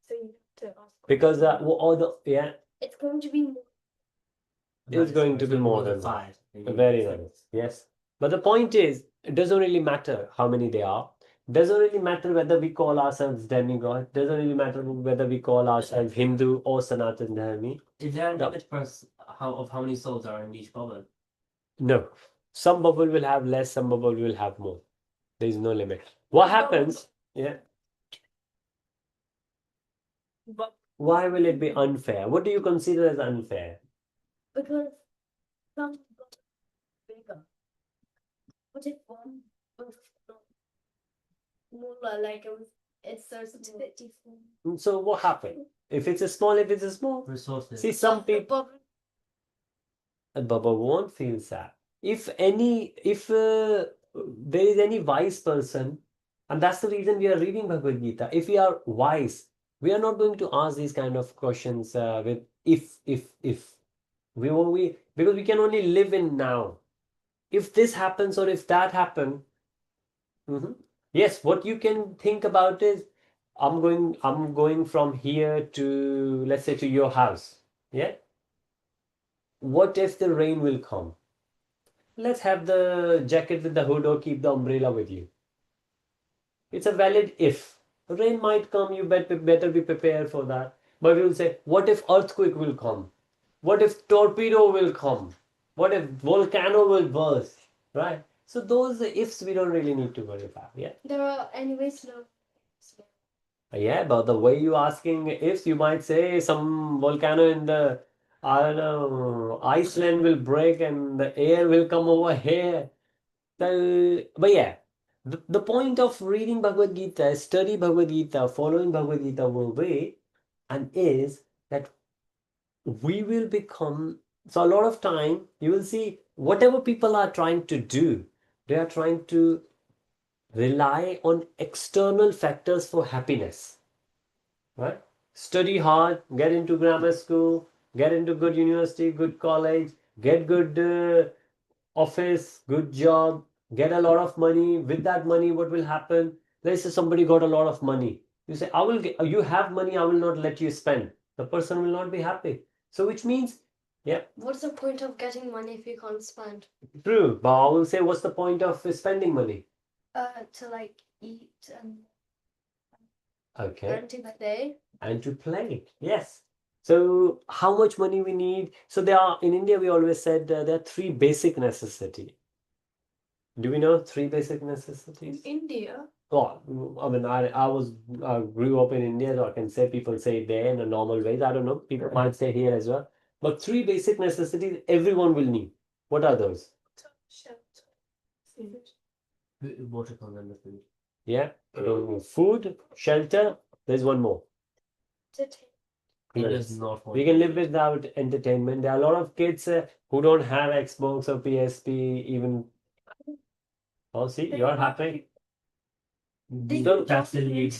so you have to ask. Because all the It's going to be more. It's going to be more than five. very nice. Yes. But the point is, it doesn't really matter how many they are. Doesn't really matter whether we call ourselves demigod. Doesn't really matter whether we call ourselves Hindu or Sanatan Dharmi. Is there a limit for how many souls are in each bubble? No. Some bubble will have less, some bubble will have more. There is no limit. What happens? Yeah. Why will it be unfair? What do you consider as unfair? Because some got bigger. What if one was smaller, like it's so small? So what happened? If it's a small, if it's a small. Resources. See, some The people. bubble- Baba won't feel sad. If there is any wise person, and that's the reason we are reading Bhagavad Gita. If we are wise, we are not going to ask these kind of questions with if because we can only live in now. If this happens or if that happened, yes, what you can think about is I'm going from here to, let's say, to your house. Yeah. What if the rain will come? Let's have the jacket with the hood or keep the umbrella with you. It's a valid if. Rain might come, you better be prepared for that. But we will say, what if earthquake will come? What if torpedo will come? What if volcano will burst? Right? So those ifs we don't really need to worry about. Yeah. There are anyways no. Yeah, but the way you asking ifs, you might say some volcano in the, I don't know, Iceland will break and the air will come over here. So, but yeah, the point of reading Bhagavad Gita, study Bhagavad Gita, following Bhagavad Gita will be, and is that we will become. So a lot of time you will see whatever people are trying to do, they are trying to rely on external factors for happiness. Right? Study hard, get into grammar school, get into good university, good college, get good office, good job, get a lot of money. With that money, what will happen? Let's say somebody got a lot of money. You say, you have money, I will not let you spend. The person will not be happy. So which means, yeah, What's the point of getting money if you can't spend? true. But I will say, what's the point of spending money? To like eat and Okay. to play. And to play. Yes. So how much money we need? So there are, in India, we always said there are three basic necessities. Do we know three basic necessities? India. Oh, I mean, I grew up in India, so I can say people say it there in a normal ways. I don't know. People might say here as well. But three basic necessities everyone will need. What are those? Shelter. Food. Water comes under food. Yeah. Food, shelter. There's one more. It Yes. is not We can live without entertainment. There are a lot of kids who don't have Xbox or PSP even. Oh, see, you're happy. So, That's the lead.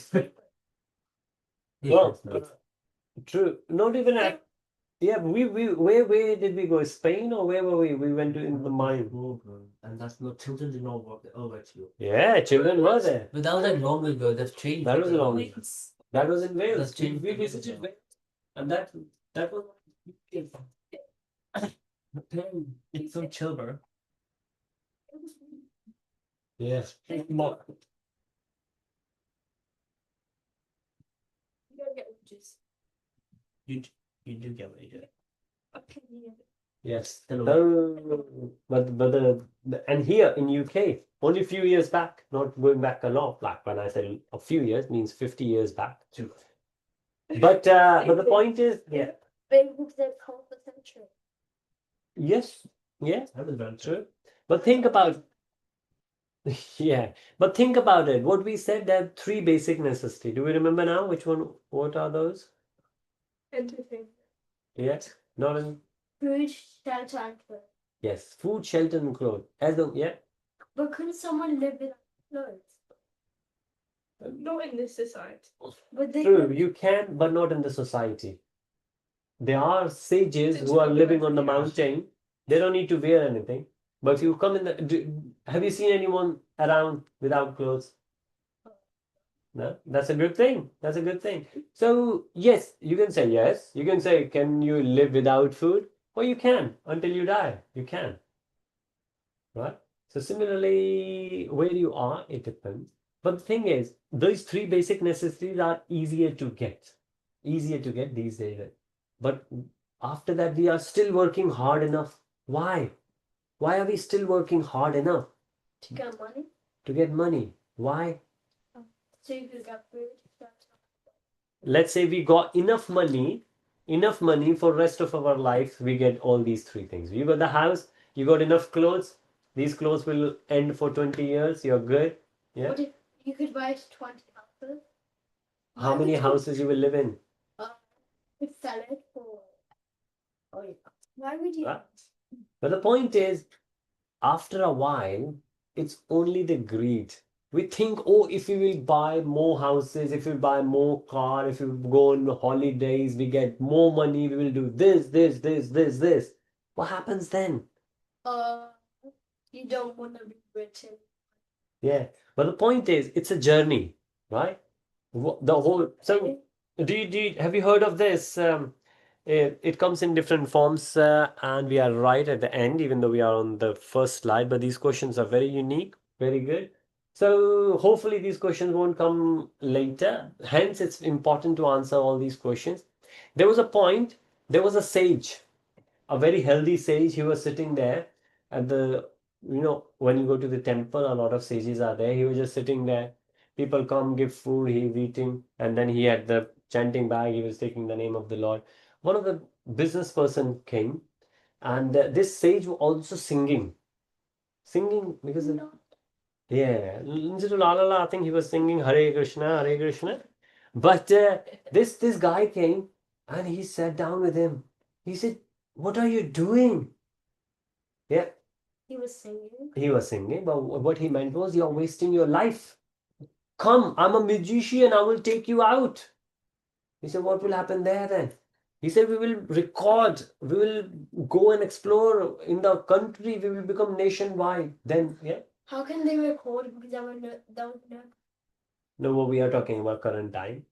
well, true. Not even at. Yeah, we where did we go? Spain or where were we? We went to in the mine. And that's no children did not work over to. Yeah, children were there. But that was like long ago. That's changed. That was long. Wales. That was in Wales. That's changed. We visited Wales, and that was. It's so chill, bro. Yes. You don't get wages. You do get what you do. Okay, yeah. Yes. Hello. But and here in UK, only a few years back, not going back a lot. Like when I said a few years, means 50 years back. True. But the point is, yeah. Big the half a century. Yes. Yeah. That was very True. But think about. Yeah. But think about it. What we said, there are three basic necessities. Do we remember now? Which one? What are those? Entertainment. Yes. Not in. Food, shelter, and clothes. Yes. Food, shelter, and clothes. As the yeah. But couldn't someone live without clothes? Not in this society. But they True. could. You can, but not in the society. There are sages who are living on the mountain. They don't need to wear anything. But if you come in have you seen anyone around without clothes? No, that's a good thing. That's a good thing. So yes, you can say yes. You can say, can you live without food? Well, you can until you die. You can. Right? So similarly, where you are, it depends. But the thing is, those three basic necessities are easier to get. Easier to get these days. But after that, we are still working hard enough. Why? Why are we still working hard enough To get money, to get money? Why? so you could get food, shelter. Let's say we got enough money for rest of our life. We get all these three things. You got the house, you got enough clothes. These clothes will end for 20 years. You're good. Yeah. What if you could buy 20 houses? How Why many would you- houses you will live in? Could sell it for. Oh, yeah. Why would you? Right. But the point is, after a while, it's only the greed. We think, oh, if we will buy more houses, if we buy more car, if we go on holidays, we get more money, we will do this. What happens then? Uh, you don't want to be rich. Yeah. But the point is, it's a journey, right? The whole. So, have you heard of this? It comes in different forms, and we are right at the end, even though we are on the first slide. But these questions are very unique, very good. So hopefully these questions won't come later. Hence, it's important to answer all these questions. There was a point. There was a sage, a very healthy sage. He was sitting there at the, when you go to the temple, a lot of sages are there. He was just sitting there. People come, give food, he's eating, and then he had the chanting bag. He was taking the name of the Lord. One of the business person came, and this sage was also singing because yeah, instead of la la la, I think he was singing Hare Krishna, Hare Krishna. But this guy came and he sat down with him. He said, "What are you doing?" Yeah, He was singing. he was singing, but what he meant was, "You're wasting your life. Come, I'm a magician. I will take you out." He said, "What will happen there then?" He said, "We will record. We will go and explore in the country. We will become nationwide." Then, yeah. How can they record? Because I would know. No, what we are talking about current time.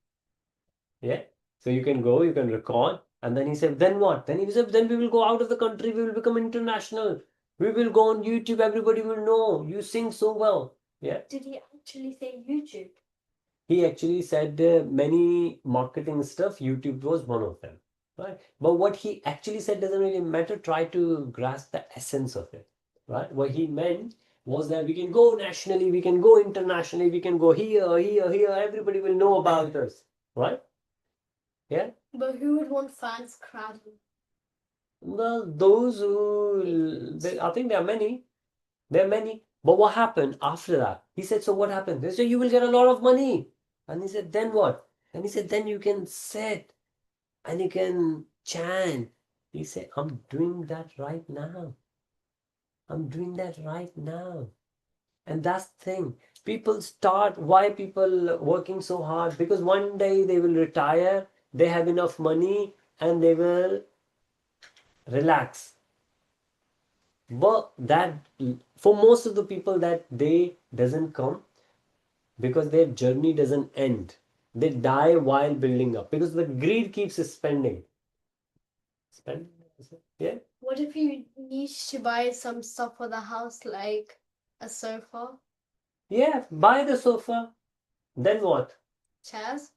Yeah. So you can go, you can record. And then he said, then what? Then he said, then we will go out of the country. We will become international. We will go on YouTube. Everybody will know. You sing so well. Yeah. Did he actually say YouTube? He actually said many marketing stuff. YouTube was one of them. Right. But what he actually said doesn't really matter. Try to grasp the essence of it. Right. What he meant was that we can go nationally, we can go internationally, we can go here. Everybody will know about us. Right. Yeah. But who would want fans crowding? Well, those who, I think there are many. There are many. But what happened after that? He said, so what happened? They said, you will get a lot of money. And he said, then what? And he said, then you can sit and you can chant. He said, I'm doing that right now. I'm doing that right now. And that's the thing. People start, why people working so hard? Because one day they will retire, they have enough money, and they will relax. But that, for most of the people, that day doesn't come because their journey doesn't end. They die while building up because the greed keeps spending. Spend? Yeah. What if you need to buy some stuff for the house, like a sofa, Yeah, buy the sofa. Then what? chairs?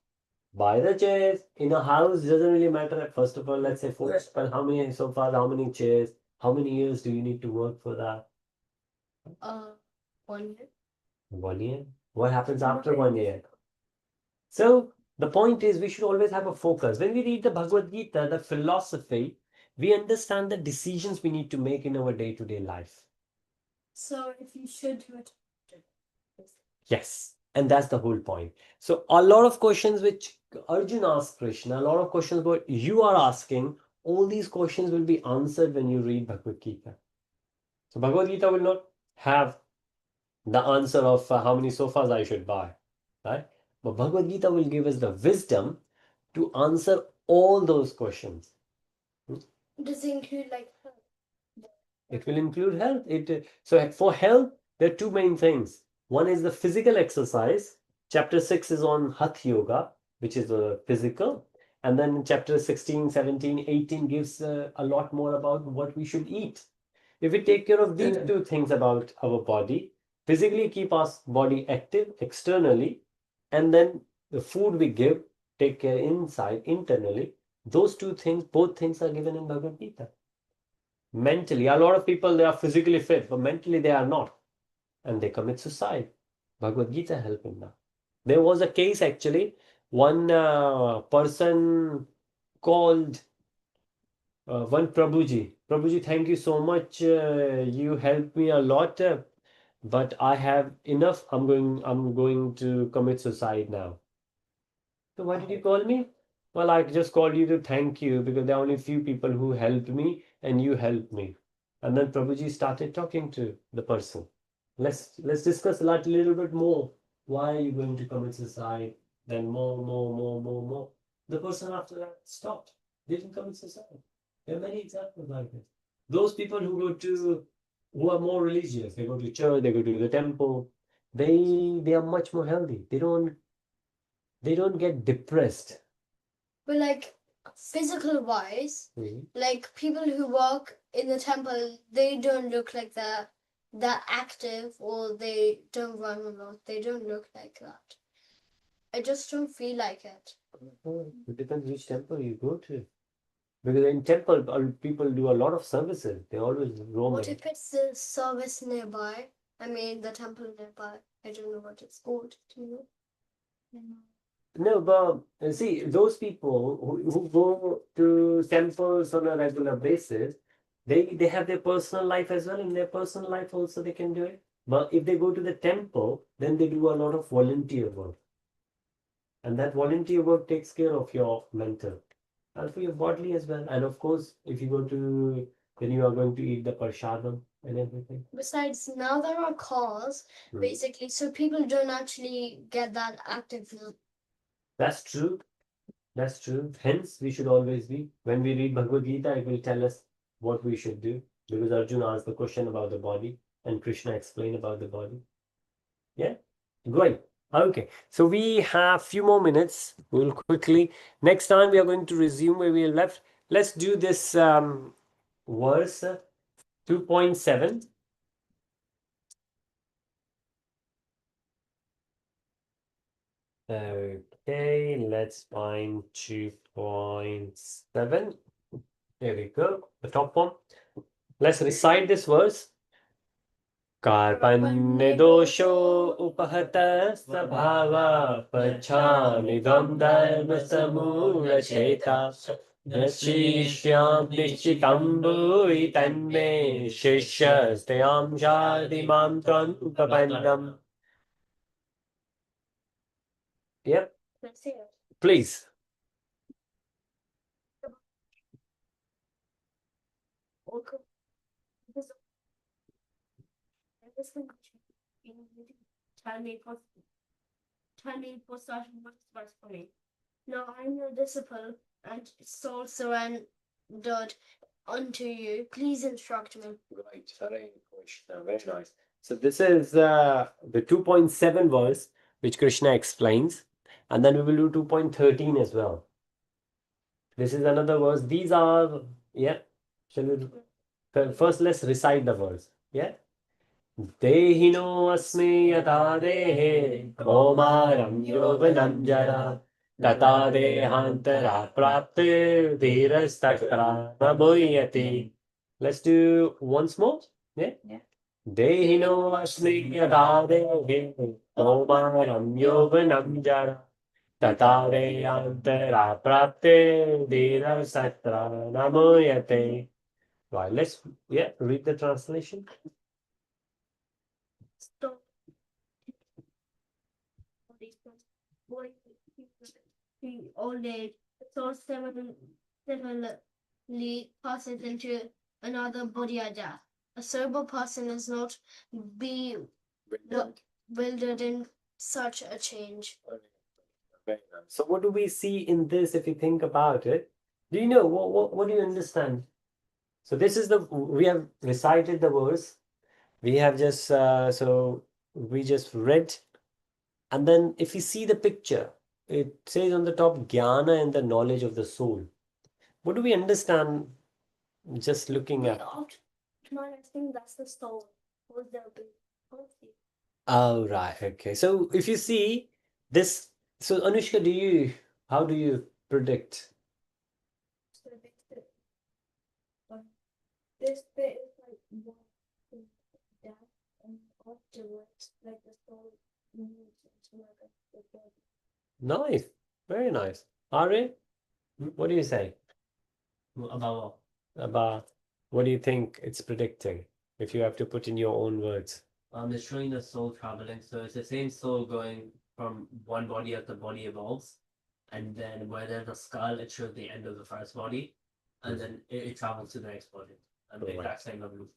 Buy the chairs. In a house, doesn't really matter. First of all, let's say first, but how many sofas, how many chairs, how many years do you need to work for that? 1 year. 1 year. What happens after 1 year? So the point is, we should always have a focus. When we read the Bhagavad Gita, the philosophy, we understand the decisions we need to make in our day-to-day life. So if you should do it. Yes, and that's the whole point. So a lot of questions which Arjun asked Krishna, a lot of questions what you are asking, all these questions will be answered when you read Bhagavad Gita. So Bhagavad Gita will not have the answer of how many sofas I should buy, right? But Bhagavad Gita will give us the wisdom to answer all those questions. Does it include like It will include health. So for health, there are two main things. One is the physical exercise. Chapter 6 is on Hatha Yoga, which is the physical. And then chapter 16, 17, 18 gives a lot more about what we should eat. If we take care of these two things about our body, physically keep our body active externally, and then the food we give, take care inside, internally, those two things, both things are given in Bhagavad Gita. Mentally, a lot of people, they are physically fit, but mentally they are not. And they commit suicide. Bhagavad Gita help in that. There was a case actually, one person called one Prabhuji. Prabhuji, thank you so much. You helped me a lot, but I have enough. I'm going to commit suicide now. So why did you call me? Well, I just called you to thank you because there are only few people who helped me and you helped me. And then Prabhuji started talking to the person. Let's discuss a little bit more. Why are you going to commit suicide? Then more. The person after that stopped. Didn't commit suicide. There are many examples like this. Those people who are more religious, they go to church, they go to the temple, they are much more healthy. They don't get depressed. but like physical wise, like people who work in the temple, they don't look like that active, or they don't run a lot. They don't look like that. I just don't feel like it. It depends which temple you go to. Because in temple, people do a lot of services. They always roam. What if it's the service nearby? I mean, the temple nearby. I don't know what it's called. Do you know? No, but see, those people who go to temples on a regular basis, they have their personal life as well. In their personal life also they can do it. But if they go to the temple, then they do a lot of volunteer work. And that volunteer work takes care of your mental and for your bodily as well. And of course, if you go to, then you are going to eat the prashadam and everything. Besides, now there are cars, basically, so people don't actually get that active now. That's true. That's true. Hence, we should always be, when we read Bhagavad Gita, it will tell us what we should do. Because Arjuna asked the question about the body and Krishna explained about the body. Yeah? Great. Okay. So we have few more minutes. We'll quickly. Next time we are going to resume where we left. Let's do this verse 2.7. Okay, let's find 2.7. There we go, the top one. Let's recite this verse. Karpanye dosho upahata sabhava pachami dvam dharma samuracheta Yashishyam Nishitam Bhuvi Tanme Shishyastayam Shadimam Tvam Kapannam. Yep, Let's see it. please. Okay. This- this one, tell me for starting what's first for me. Now I'm your disciple, and soul surrendered unto you. Please instruct me. Right, Hare Krishna, very nice. So this is the 2.7 verse which Krishna explains, and then we will do 2.13 as well. This is another verse. These are, yeah. Shall we first let's recite the verse. Yeah. Dehino asmi yata dehe komaram yovanam jara tata dehantara prapte dhirastakra namuyati. Let's do once more. Yeah. Yeah. Dehino asmi yata dehe komaram yovanam jara tata dehantara prapte dhirastakra namuyate. Right, let's read the translation. Stop. Boy, he old age, so similarly passes into another body at death. A sober person is not bewildered in such a change. Very nice. So what do we see in this if you think about it? Do you know what do you understand? So this is we have recited the verse. We have just we just read, and then if you see the picture, it says on the top Jnana and the knowledge of the soul. What do we understand just looking at? I think that's the soul. Was there a Oh, right. Okay. So if you see this, so Anushka, how do you predict? This bit is like one thing death, and afterwards, like the soul moves into like the body. Nice. Very nice. Ari, what do you say About about what do you think it's predicting if you have to put in your own words? it's showing the soul traveling. So it's the same soul going from one body as the body evolves, and then where there's a skull, it shows the end of the first body, and then it travels to the next body. And the exact same evolution.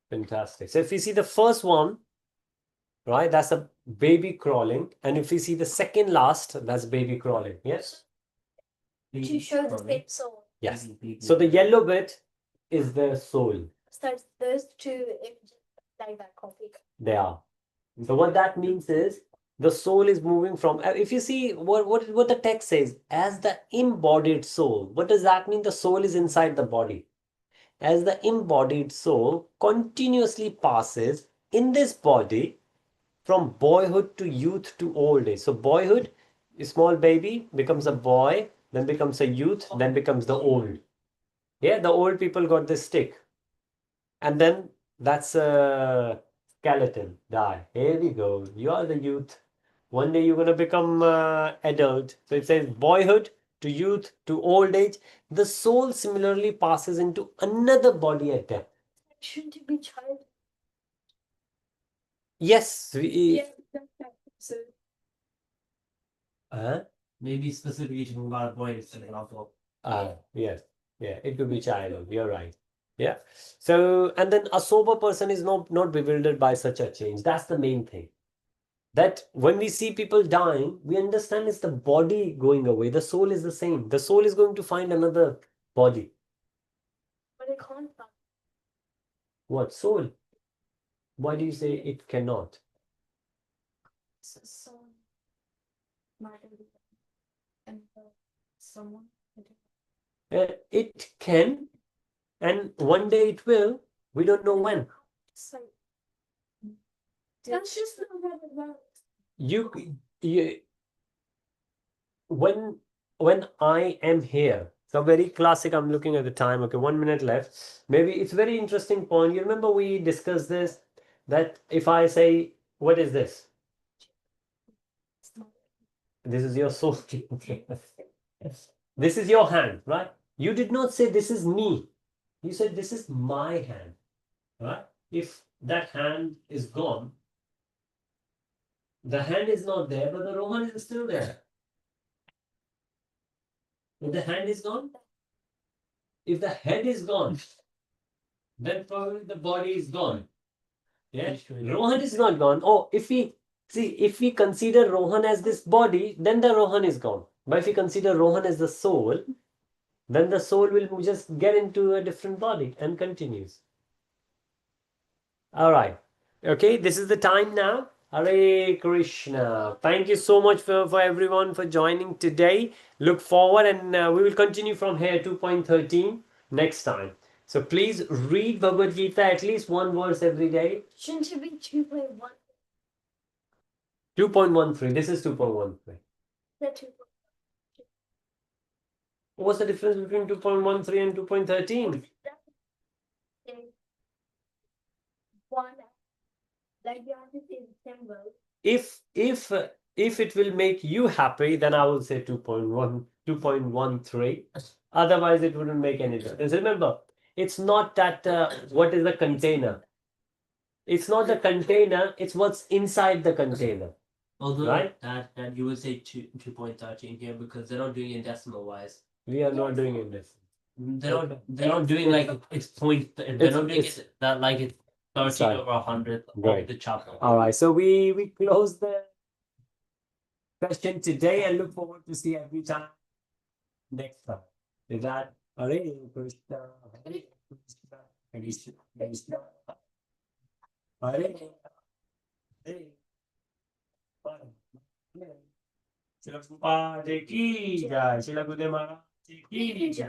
Fantastic. So if you see the first one, right, that's a baby crawling, and if you see the second last, that's baby crawling. Yes. To show the same soul. Yes. So the yellow bit is the soul. So those two images like that copy. They are. So what that means is the soul is moving from. If you see what the text says, as the embodied soul. What does that mean? The soul is inside the body. As the embodied soul continuously passes in this body from boyhood to youth to old age. So boyhood, a small baby becomes a boy, then becomes a youth, then becomes the old. Yeah, the old people got this stick. And then that's a skeleton, die. Here we go. You are the youth. One day you're going to become adult. So it says boyhood to youth to old age. The soul similarly passes into another body at death. Shouldn't it be child? Yes. So Maybe specifically talking about a boy instead of an adult. Yes. Yeah, it could be childhood. You're right. Yeah. So, and then a sober person is not bewildered by such a change. That's the main thing. That when we see people dying, we understand it's the body going away. The soul is the same. The soul is going to find another body. but it can't find. What soul? Why do you say it cannot? So might be and someone. It can, and one day it will. We don't know when. So that's just not how it works. You when I am here, so very classic. I'm looking at the time. Okay, 1 minute left. Maybe it's very interesting point. You remember we discussed this, that if I say, what is this? This is your soul. This is your hand, right? You did not say this is me. You said this is my hand. Right? If that hand is gone, the hand is not there, but the Rohan is still there. If the hand is gone, if the head is gone, then probably the body is gone. Yeah, Rohan is not gone. Oh, if we consider Rohan as this body, then the Rohan is gone. But if we consider Rohan as the soul, then the soul will just get into a different body and continues. All right. Okay, this is the time now. Hare Krishna. Thank you so much for everyone for joining today. Look forward, and we will continue from here 2.13 next time. So please read Bhagavad Gita at least one verse every day. Shouldn't it be 2.1? 2.13. This is 2.13. What's the difference between 2.13 and 2.13? One, like you have to say the symbol. If it will make you happy, then I will say 2.1, 2.13. Otherwise, it wouldn't make any difference. Remember, it's not that what is the container. It's not the container, it's what's inside the container. Although Right? that you would say 2.13 here because they're not doing it decimal wise. We are not doing it this. They're not doing like it's point. They're not doing it that like it's 13 Sorry. over 100 Right. of the chapter. All right, so we close the session today and look forward to see every time next time. With that, Hare Krishna, Hare Krishna, Krishna Krishna, Hare Hare. Srila Prabhupada ki jai, Srila Gurudev Maharaj ki jai.